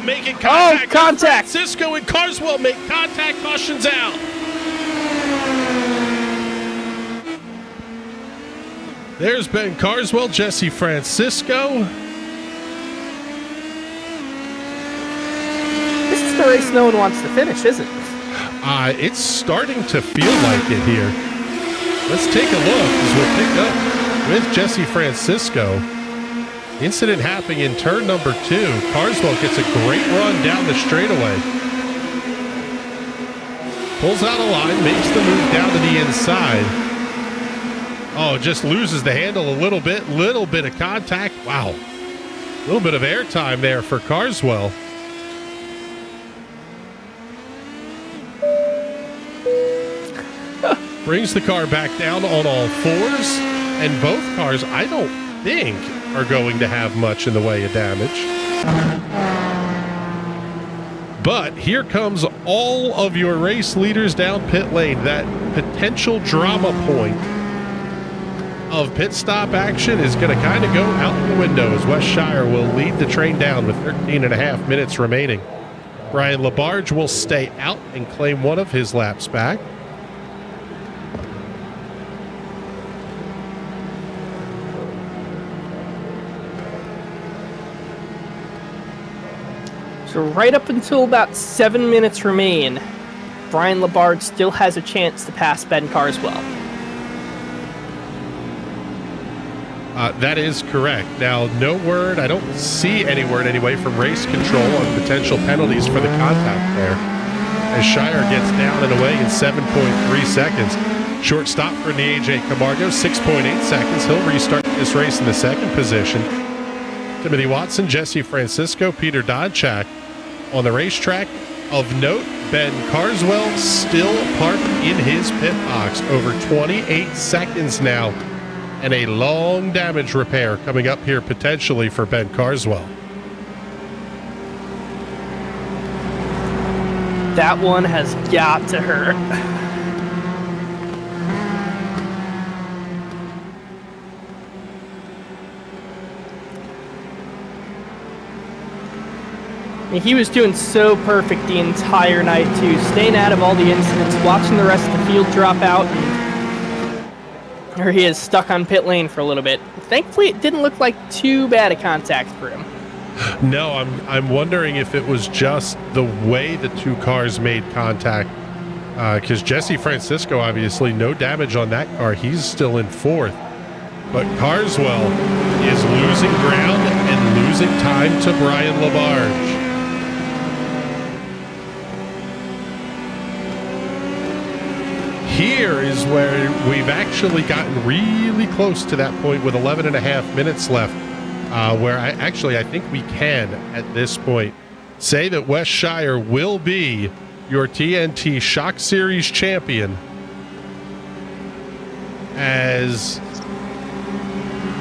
making contact. Oh, contact! Francisco and Carswell make contact. Cautions out. There's Ben Carswell, Jesse Francisco. This is the race no one wants to finish, isn't it? It's starting to feel like it here. Let's take a look as we'll pick up with Jesse Francisco. Incident happening in turn number 2. Carswell gets a great run down the straightaway. Pulls out a line, makes the move down to the inside. Oh, just loses the handle a little bit of contact. Wow. A little bit of airtime there for Carswell. Brings the car back down on all fours, and both cars, I don't think, are going to have much in the way of damage. But here comes all of your race leaders down pit lane. That potential drama point of pit stop action is going to kind of go out the window as Wes Shire will lead the train down with 13 and a half minutes remaining. Brian Labarge will stay out and claim one of his laps back. So right up until about 7 minutes remain, Brian Labarge still has a chance to pass Ben Carswell. That is correct. Now, no word, I don't see any word anyway from race control on potential penalties for the contact there, as Shire gets down and away in 7.3 seconds. Short stop for Nieje Camargo, 6.8 seconds. He'll restart this race in the second position. Timothy Watson, Jesse Francisco, Peter Donchak on the racetrack. Of note, Ben Carswell still parked in his pit box, over 28 seconds now, and a long damage repair coming up here potentially for Ben Carswell. That one has got to hurt. He was doing so perfect the entire night, too. Staying out of all the incidents, watching the rest of the field drop out. And here he is, stuck on pit lane for a little bit. Thankfully, it didn't look like too bad a contact for him. No, I'm wondering if it was just the way the two cars made contact. Because Jesse Francisco, obviously, no damage on that car. He's still in fourth. but Carswell is losing ground and losing time to Brian Labarge. Here is where we've actually gotten really close to that point with 11 and a half minutes left, where I think we can, at this point, say that Wes Shire will be your TNT Shock Series champion, as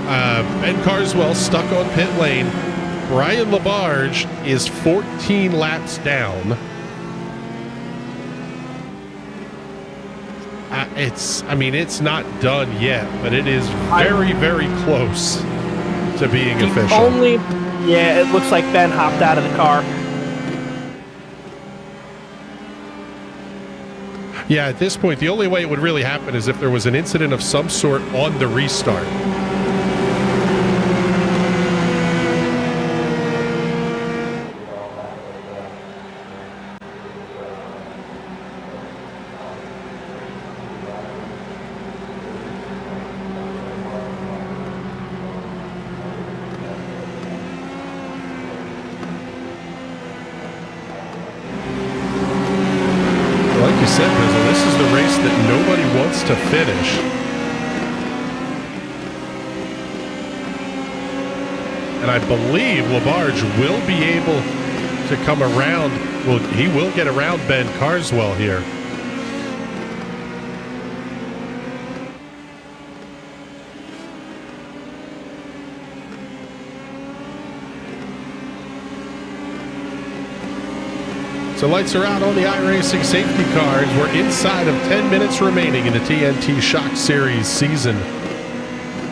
Ben Carswell stuck on pit lane. Brian Labarge is 14 laps down. It's not done yet, but it is very, very close to being official. It looks like Ben hopped out of the car. Yeah, at this point, the only way it would really happen is if there was an incident of some sort on the restart. Like you said, Bizzle, this is the race that nobody wants to finish. And I believe Labarge will be able to come around. Well, he will get around Ben Carswell here. So lights are out on the iRacing safety cars. We're inside of 10 minutes remaining in the TNT Shock Series season.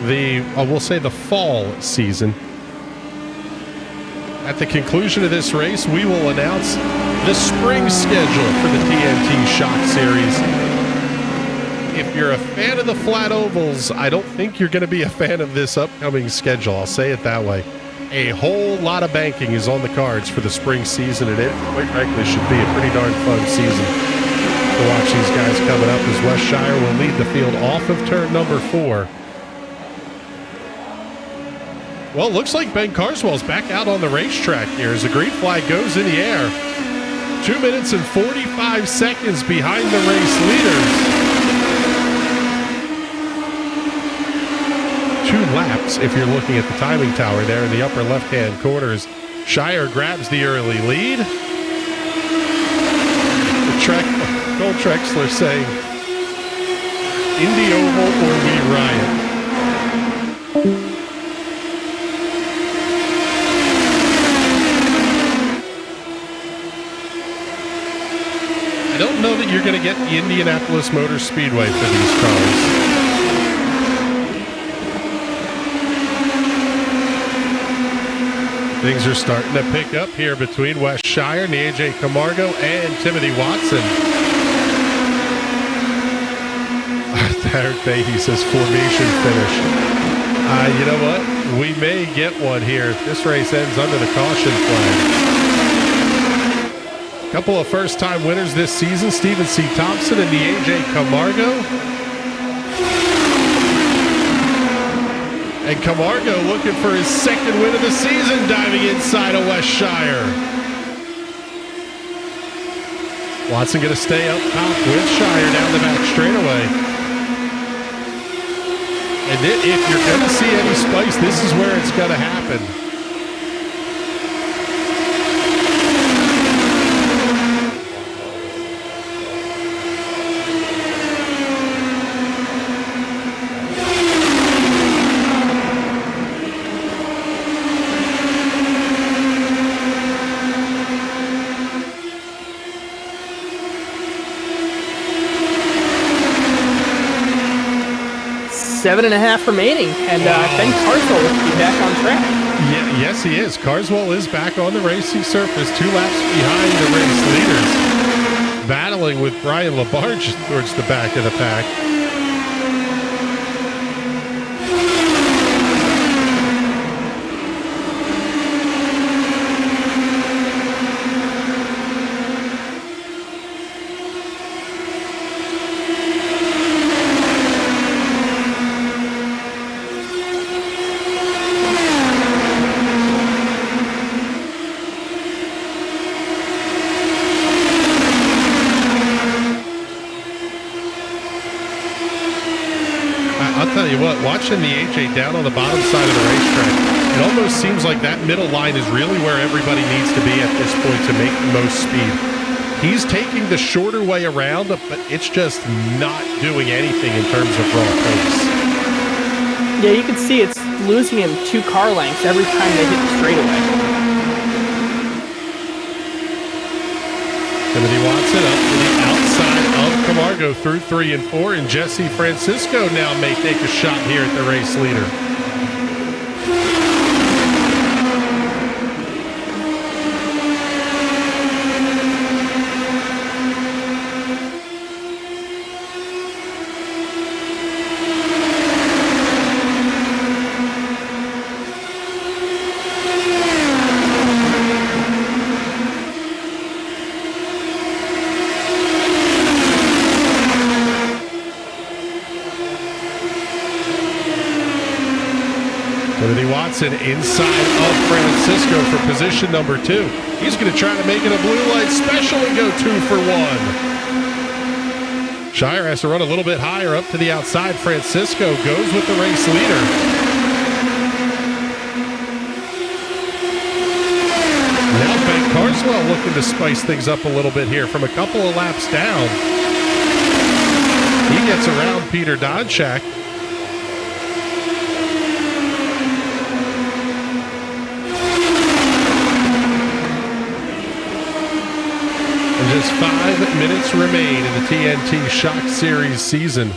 We'll say the fall season. At the conclusion of this race, we will announce the spring schedule for the TNT Shock Series. If you're a fan of the flat ovals, I don't think you're going to be a fan of this upcoming schedule. I'll say it that way. A whole lot of banking is on the cards for the spring season, and it, quite frankly, should be a pretty darn fun season to watch these guys coming up, as Wes Shire will lead the field off of turn number 4. Well, it looks like Ben Carswell's back out on the racetrack here as the green flag goes in the air. 2 minutes and 45 seconds behind the race leaders. 2 laps if you're looking at the timing tower there in the upper left-hand corners. Shire grabs the early lead. Cole Trexler saying, Indy Oval or we riot. I don't know that you're going to get the Indianapolis Motor Speedway for these cars. Things are starting to pick up here between Wes Shire, AJ Camargo, and Timothy Watson. Derek Fahey says formation finish. You know what? We may get one here if this race ends under the caution flag. A couple of first-time winners this season, Stephen C. Thompson and AJ Camargo. And Camargo looking for his second win of the season, diving inside of Wes Shire. Watson going to stay up top with Shire down the back straightaway. And if you're going to see any spice, this is where it's going to happen. Seven and a half remaining, and Ben Carswell will be back on track. Yeah, yes, he is. Carswell is back on the racing surface, 2 laps behind the race leaders, battling with Brian Labarge towards the back of the pack. I'll tell you what, watching the AJ down on the bottom side of the racetrack, it almost seems like that middle line is really where everybody needs to be at this point to make the most speed. He's taking the shorter way around, but it's just not doing anything in terms of raw pace. Yeah, you can see it's losing him 2 car lengths every time they hit the straightaway. Timothy Watson up to the outside of Camargo through 3 and 4, and Jesse Francisco now may take a shot here at the race leader. Timothy Watson inside of Francisco for position number 2. He's going to try to make it a blue light special and go 2 for 1. Shire has to run a little bit higher up to the outside. Francisco goes with the race leader. Now Ben Carswell looking to spice things up a little bit here from a couple of laps down. He gets around Peter Donchak. Just 5 minutes remain in the TNT Shock Series season.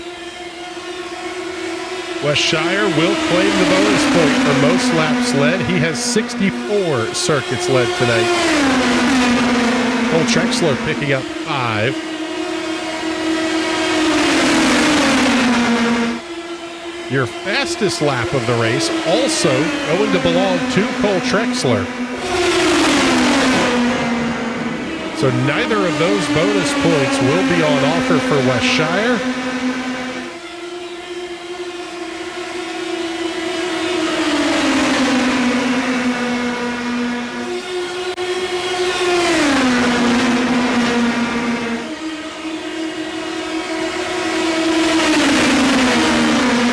Wes Shire will claim the bonus point for most laps led. He has 64 circuits led tonight. Cole Trexler picking up 5. Your fastest lap of the race also going to belong to Cole Trexler. So neither of those bonus points will be on offer for Wes Shire.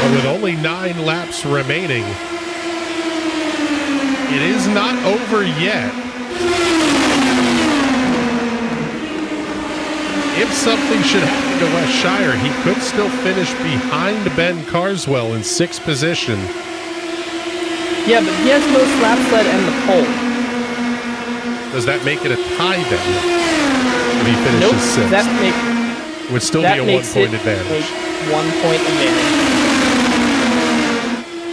But with only 9 laps remaining, it is not over yet. If something should happen to Wes Shire, he could still finish behind Ben Carswell in 6th position. Yeah, but he has most laps led and the pole. Does that make it a tie then? If he finishes 6th? It would still be a 1-point advantage. 1-point advantage.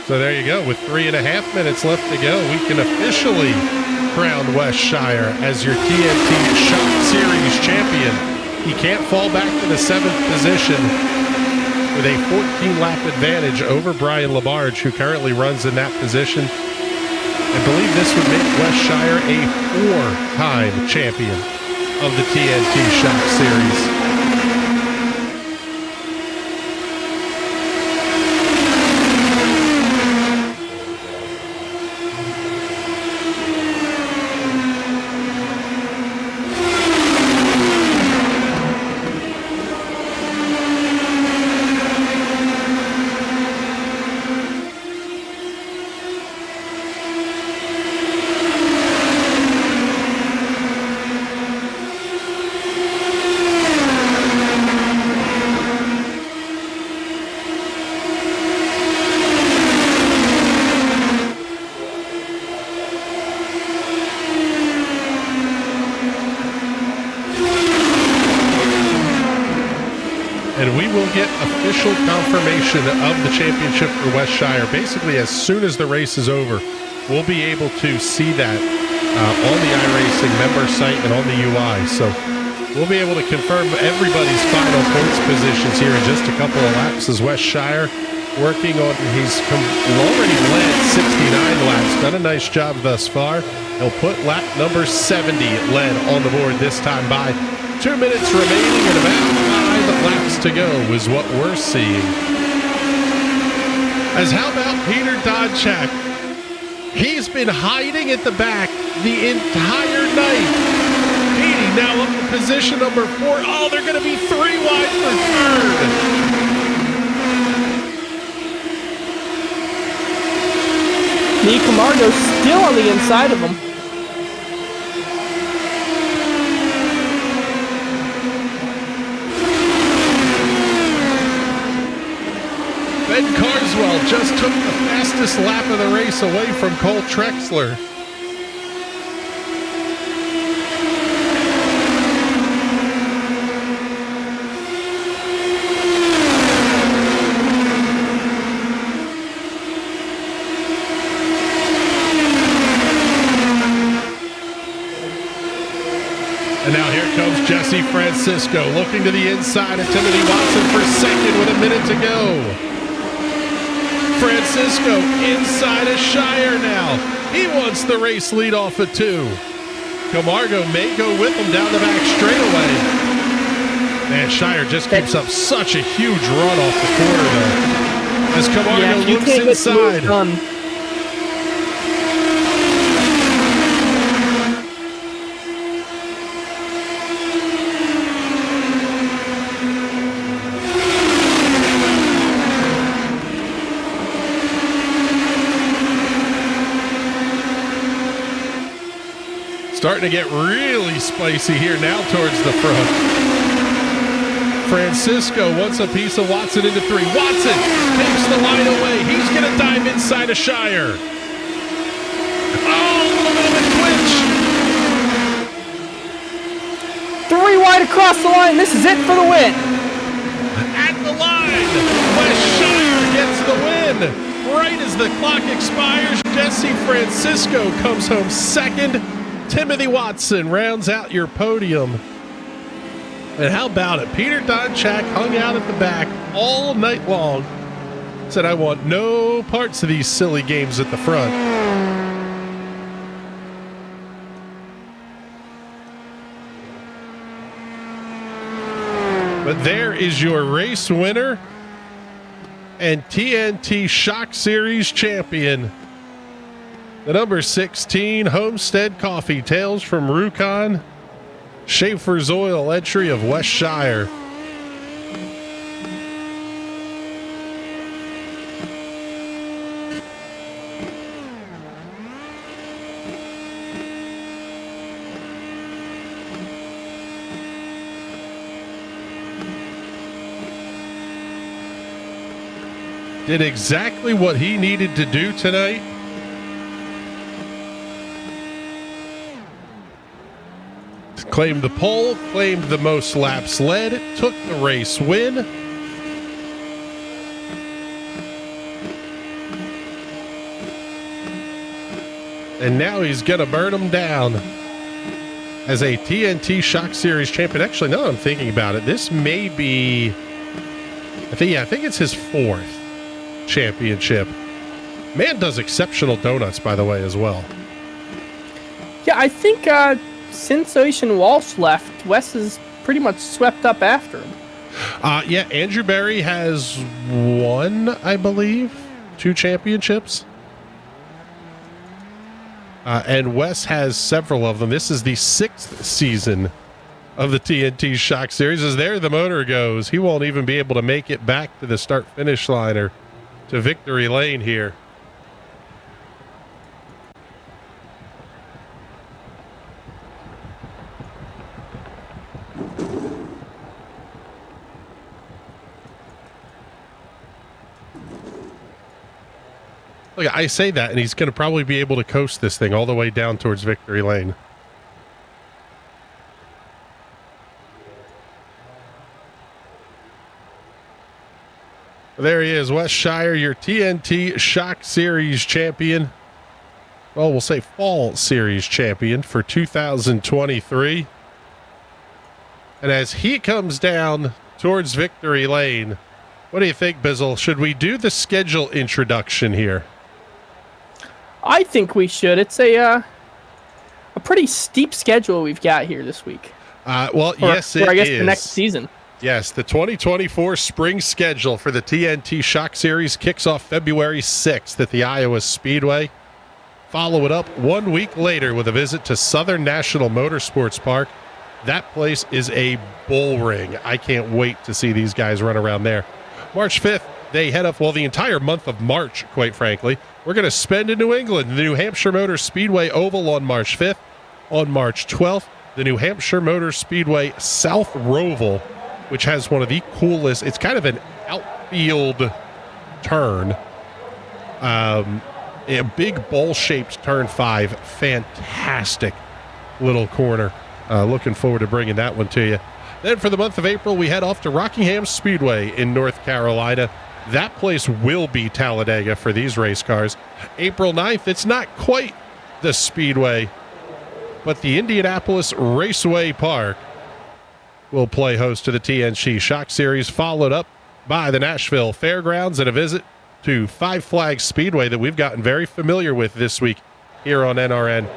So there you go. With 3.5 minutes left to go, we can officially crown Wes Shire as your TNT Shock Series champion. He can't fall back to the 7th position with a 14-lap advantage over Brian Labarge, who currently runs in that position. I believe this would make Wes Shire a 4-time champion of the TNT Shock Series. And we will get official confirmation of the championship for Wes Shire. Basically, as soon as the race is over, we'll be able to see that on the iRacing member site and on the UI. So we'll be able to confirm everybody's final points positions here in just a couple of laps as Wes Shire working on, he's already led 69 laps, done a nice job thus far. He'll put lap number 70 led on the board this time by. 2 minutes remaining and about 5 laps to go is what we're seeing. As how about Peter Donchak? He's been hiding at the back the entire night. Petey now up in position number 4. Oh, they're going to be 3 wide for third. Anthony Camargo still on the inside of him. Ben Carswell just took the fastest lap of the race away from Cole Trexler. And now here comes Jesse Francisco looking to the inside of Timothy Watson for second with a minute to go. Francisco inside of Shire now. He wants the race lead off at 2. Camargo may go with him down the back straightaway. Man, Shire just keeps up such a huge run off the corner though. As Camargo looks inside. Starting to get really spicy here now towards the front. Francisco wants a piece of Watson into 3. Watson takes the line away. He's going to dive inside of Shire. Oh, look at the twitch. 3 wide across the line. This is it for the win. At the line, West Shire gets the win. Right as the clock expires, Jesse Francisco comes home second. Timothy Watson rounds out your podium. And how about it? Peter Donchak hung out at the back all night long. Said, I want no parts of these silly games at the front. But there is your race winner and TNT Shock Series champion. The number 16 Homestead Coffee Tales from Rjukan, Schaefer's Oil entry of West Shire. Did exactly what he needed to do tonight. Claimed the pole, claimed the most laps led, took the race win. And now he's going to burn them down as a TNT Shock Series champion. Actually, now that I'm thinking about it, this may be, I think it's his 4th championship. Man does exceptional donuts, by the way, as well. Yeah, I think since Ocean Walsh left, Wes has pretty much swept up after him. Yeah, Andrew Berry has 1, I believe, 2 championships. And Wes has several of them. This is the 6th season of the TNT Shock Series. As there the motor goes, he won't even be able to make it back to the start-finish line or to victory lane here. Look, I say that, and he's going to probably be able to coast this thing all the way down towards victory lane. There he is, West Shire, your TNT Shock Series champion. Well, we'll say Fall Series champion for 2023. And as he comes down towards victory lane, what do you think, Bizzle? Should we do the schedule introduction here? I think we should. It's a pretty steep schedule we've got here this week. Yes, it is. I guess the next season. Yes, the 2024 spring schedule for the TNT Shock Series kicks off February 6th at the Iowa Speedway. Follow it up 1 week later with a visit to Southern National Motorsports Park. That place is a bull ring. I can't wait to see these guys run around there. March 5th, they head up, well, the entire month of March, quite frankly. We're going to spend in New England, the New Hampshire Motor Speedway Oval on March 5th. On March 12th, the New Hampshire Motor Speedway South Roval, which has one of the coolest, it's kind of an outfield turn. A big bowl-shaped turn 5, fantastic little corner. Looking forward to bringing that one to you. Then for the month of April, we head off to Rockingham Speedway in North Carolina. That place will be Talladega for these race cars. April 9th, it's not quite the Speedway, but the Indianapolis Raceway Park will play host to the TNT Shock Series, followed up by the Nashville Fairgrounds and a visit to Five Flags Speedway that we've gotten very familiar with this week here on NRN.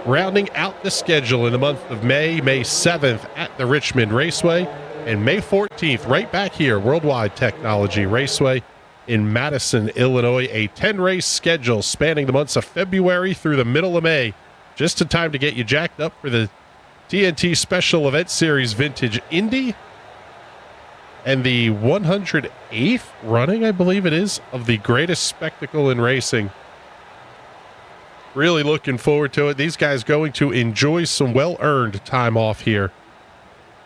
Rounding out the schedule in the month of May 7th at the Richmond Raceway, and May 14th right back here, Worldwide Technology Raceway in Madison, Illinois. A 10-race schedule spanning the months of February through the middle of May, just in time to get you jacked up for the TNT Special Event Series Vintage Indy and the 108th running, I believe it is, of the greatest spectacle in racing. Really looking forward to it. These guys going to enjoy some well-earned time off here.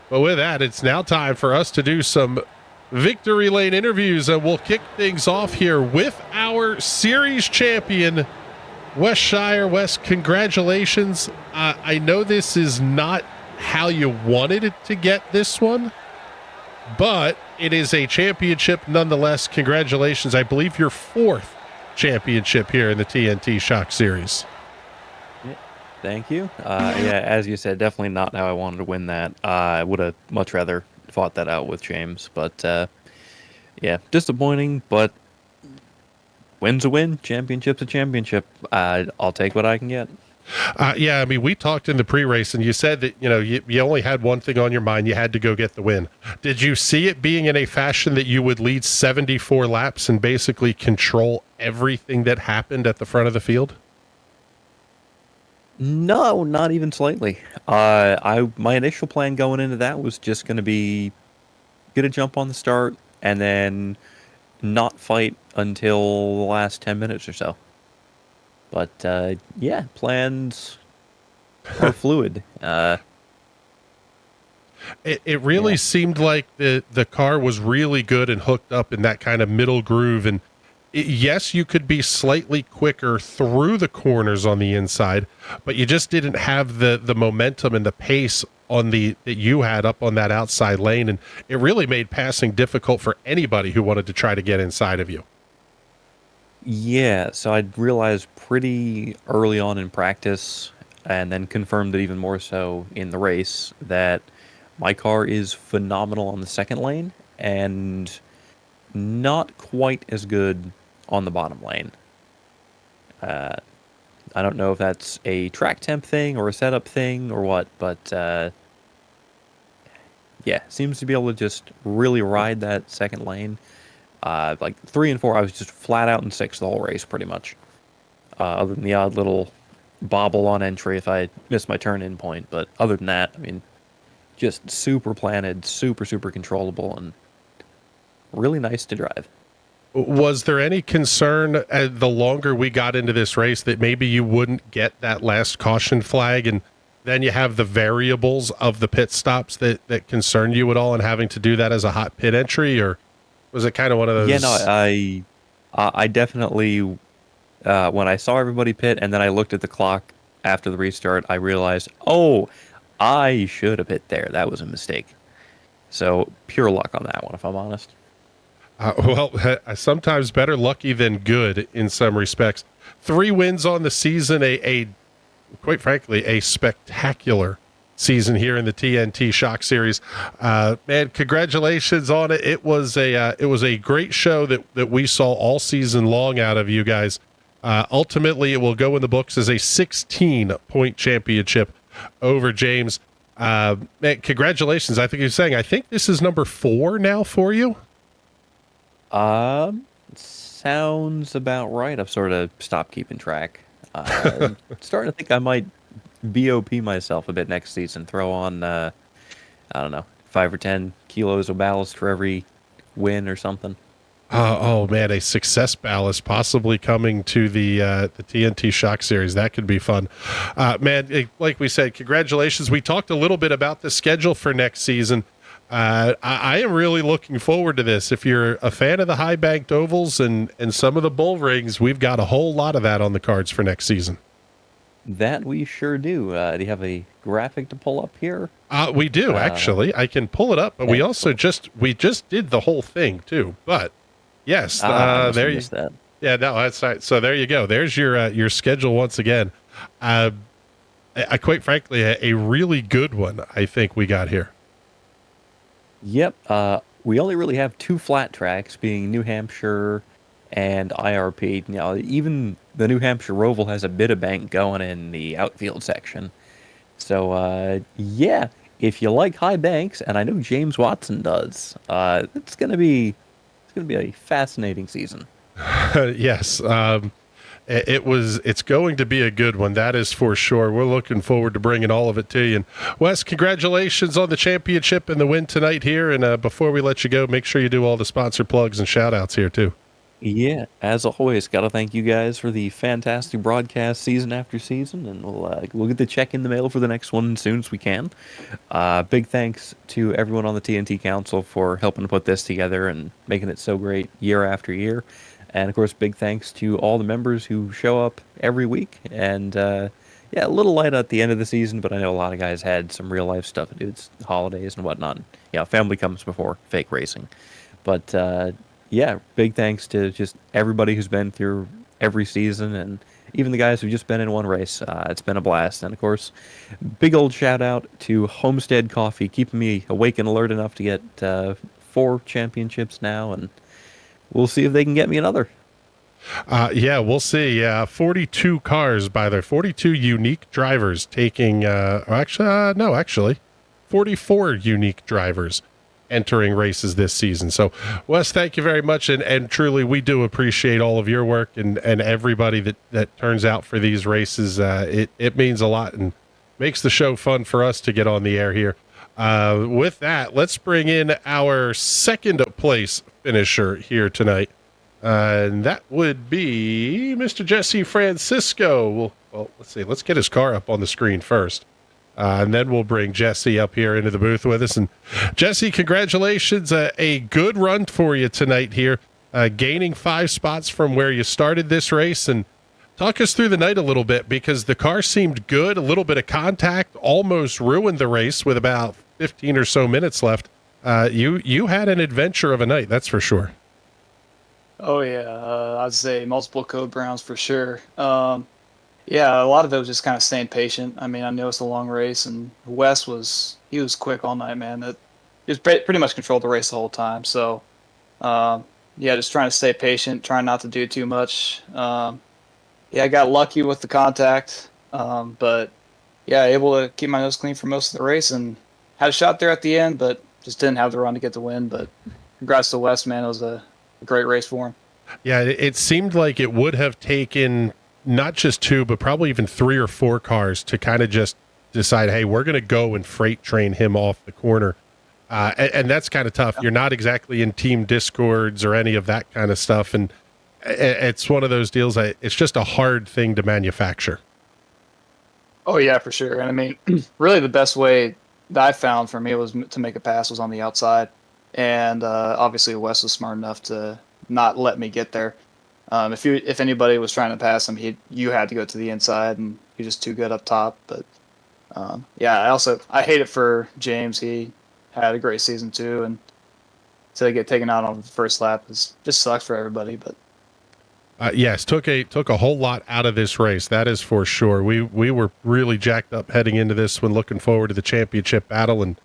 But with that, it's now time for us to do some victory lane interviews, and we'll kick things off here with our series champion, Wes Shire. Wes, congratulations. I know this is not how you wanted it to get this one, but it is a championship nonetheless. Congratulations. I believe your 4th championship here in the TNT Shock Series. Thank you. Yeah, as you said, definitely not how I wanted to win that. I would have much rather fought that out with James, but yeah, disappointing, but win's a win, championship's a championship. I'll take what I can get. Yeah, I mean, we talked in the pre-race, and you said that, you only had one thing on your mind. You had to go get the win. Did you see it being in a fashion that you would lead 74 laps and basically control everything that happened at the front of the field? No, not even slightly. My initial plan going into that was just going to be get a jump on the start and then not fight until the last 10 minutes or so. But yeah, plans are fluid. It really seemed like the car was really good and hooked up in that kind of middle groove. And yes, you could be slightly quicker through the corners on the inside, but you just didn't have the momentum and the pace that you had up on that outside lane. And it really made passing difficult for anybody who wanted to try to get inside of you. Yeah, so I realized pretty early on in practice, and then confirmed it even more so in the race, that my car is phenomenal on the second lane and not quite as good on the bottom lane. I don't know if that's a track temp thing or a setup thing or what, but yeah, seems to be able to just really ride that second lane. Like 3 and 4, I was just flat out in 6th the whole race, pretty much. Other than the odd little bobble on entry if I missed my turn-in point. But other than that, I mean, just super planted, super controllable, and really nice to drive. Was there any concern the longer we got into this race that maybe you wouldn't get that last caution flag, and then you have the variables of the pit stops that concerned you at all, and having to do that as a hot pit entry, or was it kind of one of those? Yeah, no, I definitely, when I saw everybody pit and then I looked at the clock after the restart, I realized, oh, I should have pit there. That was a mistake. So pure luck on that one, if I'm honest. Well, sometimes better lucky than good in some respects. 3 wins on the season, quite frankly, a spectacular season here in the TNT Shock Series. Man, congratulations on it. It was a great show that we saw all season long out of you guys. Ultimately, it will go in the books as a 16-point championship over James. Man, congratulations. I think you're saying, I think this is number 4 now for you. Sounds about right. I've sort of stopped keeping track. Starting to think I might BOP myself a bit next season. Throw on, I don't know, 5 or 10 kilos of ballast for every win or something. Oh man, a success ballast possibly coming to the TNT Shock Series. That could be fun, man. Like we said, congratulations. We talked a little bit about the schedule for next season. I am really looking forward to this. If you're a fan of the high banked ovals and some of the bull rings, we've got a whole lot of that on the cards for next season. That we sure do. Do you have a graphic to pull up here? We do actually. I can pull it up, but we also just did the whole thing too. But yes, there you. That. Yeah, no, that's right. So there you go. There's your schedule once again. I quite frankly, a really good one. I think we got here. Yep. We only really have 2 flat tracks, being New Hampshire and IRP. Now, even the New Hampshire Roval has a bit of bank going in the outfield section. So, yeah, if you like high banks, and I know James Watson does, it's gonna be a fascinating season. Yes. It's going to be a good one. That is for sure. We're looking forward to bringing all of it to you. And Wes, congratulations on the championship and the win tonight here. And before we let you go, make sure you do all the sponsor plugs and shout outs here too. Yeah, as always, got to thank you guys for the fantastic broadcast season after season, and we'll get the check in the mail for the next one as soon as we can. Big thanks to everyone on the TNT Council for helping to put this together and making it so great year after year. And, of course, big thanks to all the members who show up every week. And, yeah, a little light at the end of the season, but I know a lot of guys had some real-life stuff to do. It's holidays and whatnot. Yeah, family comes before fake racing. But, yeah, big thanks to just everybody who's been through every season, and even the guys who've just been in one race. It's been a blast. And, of course, big old shout-out to Homestead Coffee, keeping me awake and alert enough to get 4 championships now, and we'll see if they can get me another. Yeah, we'll see. 42 cars by there, 42 unique drivers taking, actually, 44 unique drivers entering races this season. So, Wes, thank you very much. And truly, we do appreciate all of your work and everybody that turns out for these races. It means a lot and makes the show fun for us to get on the air here. With that, let's bring in our second place finisher here tonight. And that would be Mr. Jesse Francisco. Well, let's see. Let's get his car up on the screen first. And then we'll bring Jesse up here into the booth with us. And Jesse, congratulations. A good run for you tonight here, gaining 5 spots from where you started this race. And talk us through the night a little bit, because the car seemed good. A little bit of contact almost ruined the race with about 15 or so minutes left. You had an adventure of a night, that's for sure. Oh, yeah. I'd say multiple code browns for sure. Yeah, a lot of it was just kind of staying patient. I mean, I know it's a long race, and Wes was quick all night, man. He was pretty much controlled the race the whole time. So, yeah, just trying to stay patient, trying not to do too much. Yeah, I got lucky with the contact, but yeah, able to keep my nose clean for most of the race, and had a shot there at the end, but just didn't have the run to get the win. But congrats to Wes, man. It was a great race for him. Yeah, it seemed like it would have taken not just 2, but probably even 3 or 4 cars to kind of just decide, hey, we're going to go and freight train him off the corner. And that's kind of tough. You're not exactly in team discords or any of that kind of stuff. And it's one of those deals. It's just a hard thing to manufacture. Oh, yeah, for sure. And I mean, really the best way that I found for me was to make a pass was on the outside. And obviously Wes was smart enough to not let me get there. If anybody was trying to pass him, you had to go to the inside, and he's just too good up top. But yeah, I hate it for James. He had a great season too, and to get taken out on the first lap just sucks for everybody. But yes, took a whole lot out of this race. That is for sure. We were really jacked up heading into this one, looking forward to the championship battle, and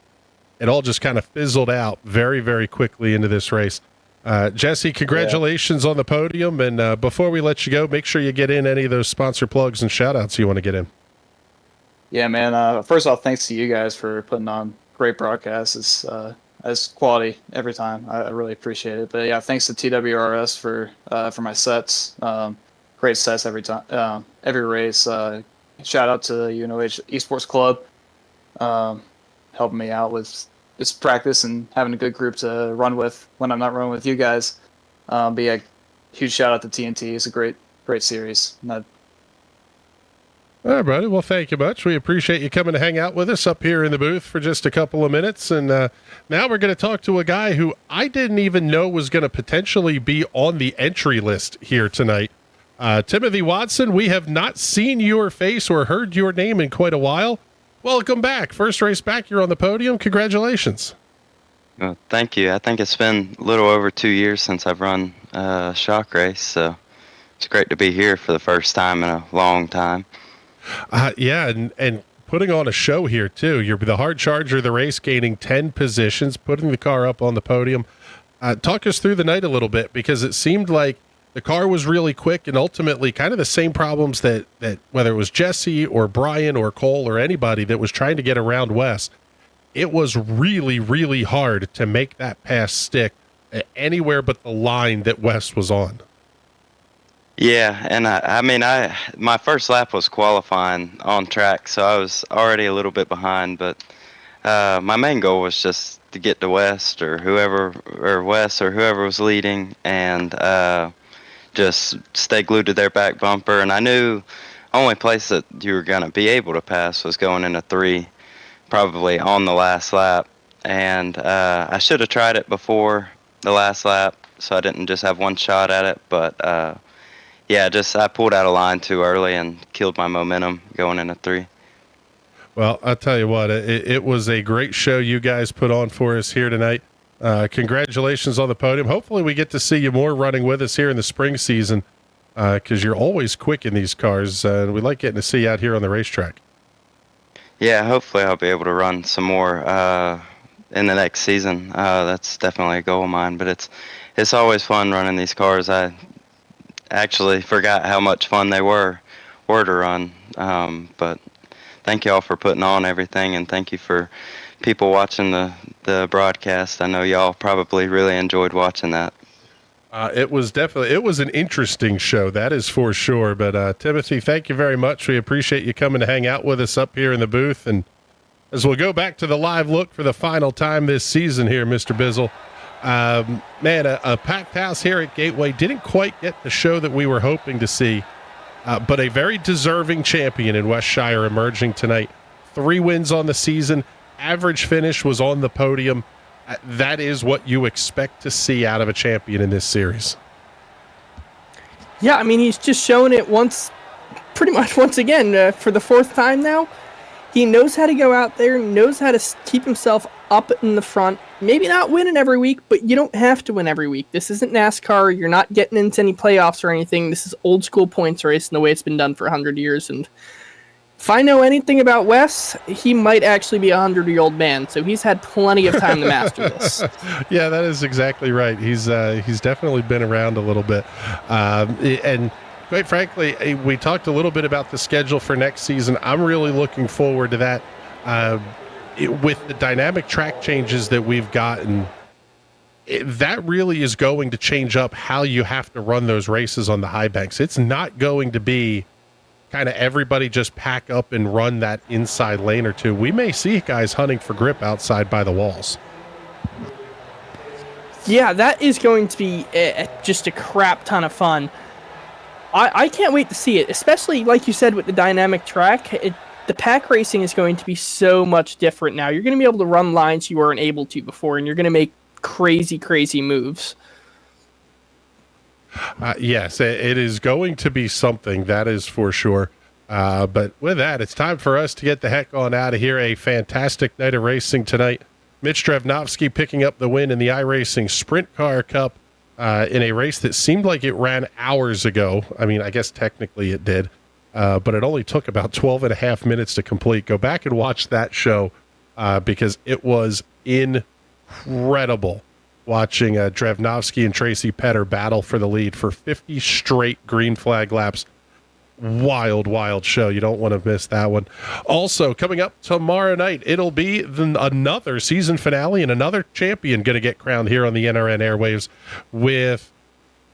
it all just kind of fizzled out very, very quickly into this race. Jesse, congratulations on the podium. And before we let you go, make sure you get in any of those sponsor plugs and shout outs you want to get in. Yeah, man. First off, thanks to you guys for putting on great broadcasts. It's quality every time. I really appreciate it. But yeah, thanks to TWRS for my sets. Great sets every time, every race. Shout out to UNOH Esports Club, helping me out with this practice and having a good group to run with when I'm not running with you guys. But yeah, huge shout out to TNT. It's a great series. All right, buddy. Well, thank you much. We appreciate you coming to hang out with us up here in the booth for just a couple of minutes. And now we're going to talk to a guy who I didn't even know was going to potentially be on the entry list here tonight. Timothy Watson, we have not seen your face or heard your name in quite a while. Welcome back. First race back, you're on the podium. Congratulations. Well, thank you. I think it's been a little over 2 years since I've run a shock race, so it's great to be here for the first time in a long time. Yeah, and putting on a show here, too. You're the hard charger of the race, gaining 10 positions, putting the car up on the podium. Talk us through the night a little bit, because it seemed like the car was really quick and ultimately kind of the same problems that whether it was Jesse or Brian or Cole or anybody that was trying to get around Wes, it was really, really hard to make that pass stick anywhere but the line that Wes was on. Yeah, and my first lap was qualifying on track, so I was already a little bit behind, but my main goal was just to get to Wes or whoever was leading, and just stay glued to their back bumper. And I knew only place that you were going to be able to pass was going into 3, probably on the last lap. And I should have tried it before the last lap, so I didn't just have one shot at it, but yeah, I pulled out of line too early and killed my momentum going into 3. Well, I'll tell you what, it was a great show you guys put on for us here tonight. Congratulations on the podium. Hopefully we get to see you more running with us here in the spring season, because you're always quick in these cars, and we like getting to see you out here on the racetrack. Yeah, hopefully I'll be able to run some more in the next season. That's definitely a goal of mine, but it's always fun running these cars. I actually forgot how much fun they were to run. But thank you all for putting on everything, and thank you for people watching the broadcast. I know y'all probably really enjoyed watching that. It was an interesting show, that is for sure. But Timothy, thank you very much. We appreciate you coming to hang out with us up here in the booth. And as we'll go back to the live look for the final time this season here, Mr. Bizzle, man, a packed house here at Gateway. Didn't quite get the show that we were hoping to see, but a very deserving champion in Wes Shire emerging tonight. 3 wins on the season. Average finish was on the podium. That is what you expect to see out of a champion in this series. Yeah, I mean, he's just shown it pretty much once again, for the 4th time now. He knows how to go out there, knows how to keep himself up in the front. Maybe not winning every week, but you don't have to win every week. This isn't NASCAR. You're not getting into any playoffs or anything. This is old school points racing the way it's been done for 100 years. And if I know anything about Wes, he might actually be a 100-year-old man. So he's had plenty of time to master this. Yeah, that is exactly right. He's definitely been around a little bit. And quite frankly, we talked a little bit about the schedule for next season. I'm really looking forward to that. With the dynamic track changes that we've gotten, that really is going to change up how you have to run those races on the high banks. It's not going to be kind of everybody just pack up and run that inside lane or two. We may see guys hunting for grip outside by the walls. Yeah, that is going to be just a crap ton of fun. I can't wait to see it, especially like you said with the dynamic track. The pack racing is going to be so much different now. You're going to be able to run lines you weren't able to before, and you're going to make crazy, crazy moves. Yes, it is going to be something, that is for sure. But with that, it's time for us to get the heck on out of here. A fantastic night of racing tonight. Mitch Drevnovsky picking up the win in the iRacing Sprint Car Cup in a race that seemed like it ran hours ago. I mean, I guess technically it did. But it only took about 12 and a half minutes to complete. Go back and watch that show because it was incredible watching Drevnovsky and Tracy Petter battle for the lead for 50 straight green flag laps. Wild, wild show. You don't want to miss that one. Also, coming up tomorrow night, it'll be another season finale and another champion going to get crowned here on the NRN airwaves with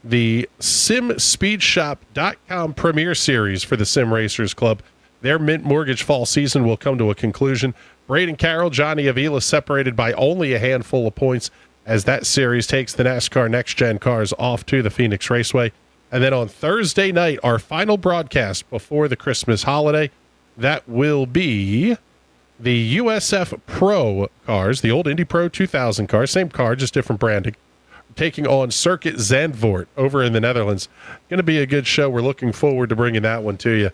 the SimSpeedShop.com Premier Series for the Sim Racers Club. Their Mint Mortgage fall season will come to a conclusion. Braden Carroll, Johnny Avila separated by only a handful of points as that series takes the NASCAR Next Gen cars off to the Phoenix Raceway. And then on Thursday night, our final broadcast before the Christmas holiday, that will be the USF Pro cars, the old Indy Pro 2000 cars, same car, just different branding, taking on Circuit Zandvoort over in the Netherlands. Going to be a good show. We're looking forward to bringing that one to you.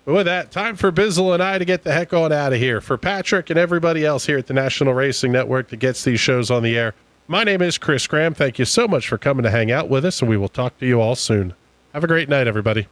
But with that, time for Bizzle and I to get the heck on out of here. For Patrick and everybody else here at the National Racing Network that gets these shows on the air, my name is Chris Graham. Thank you so much for coming to hang out with us, and we will talk to you all soon. Have a great night, everybody.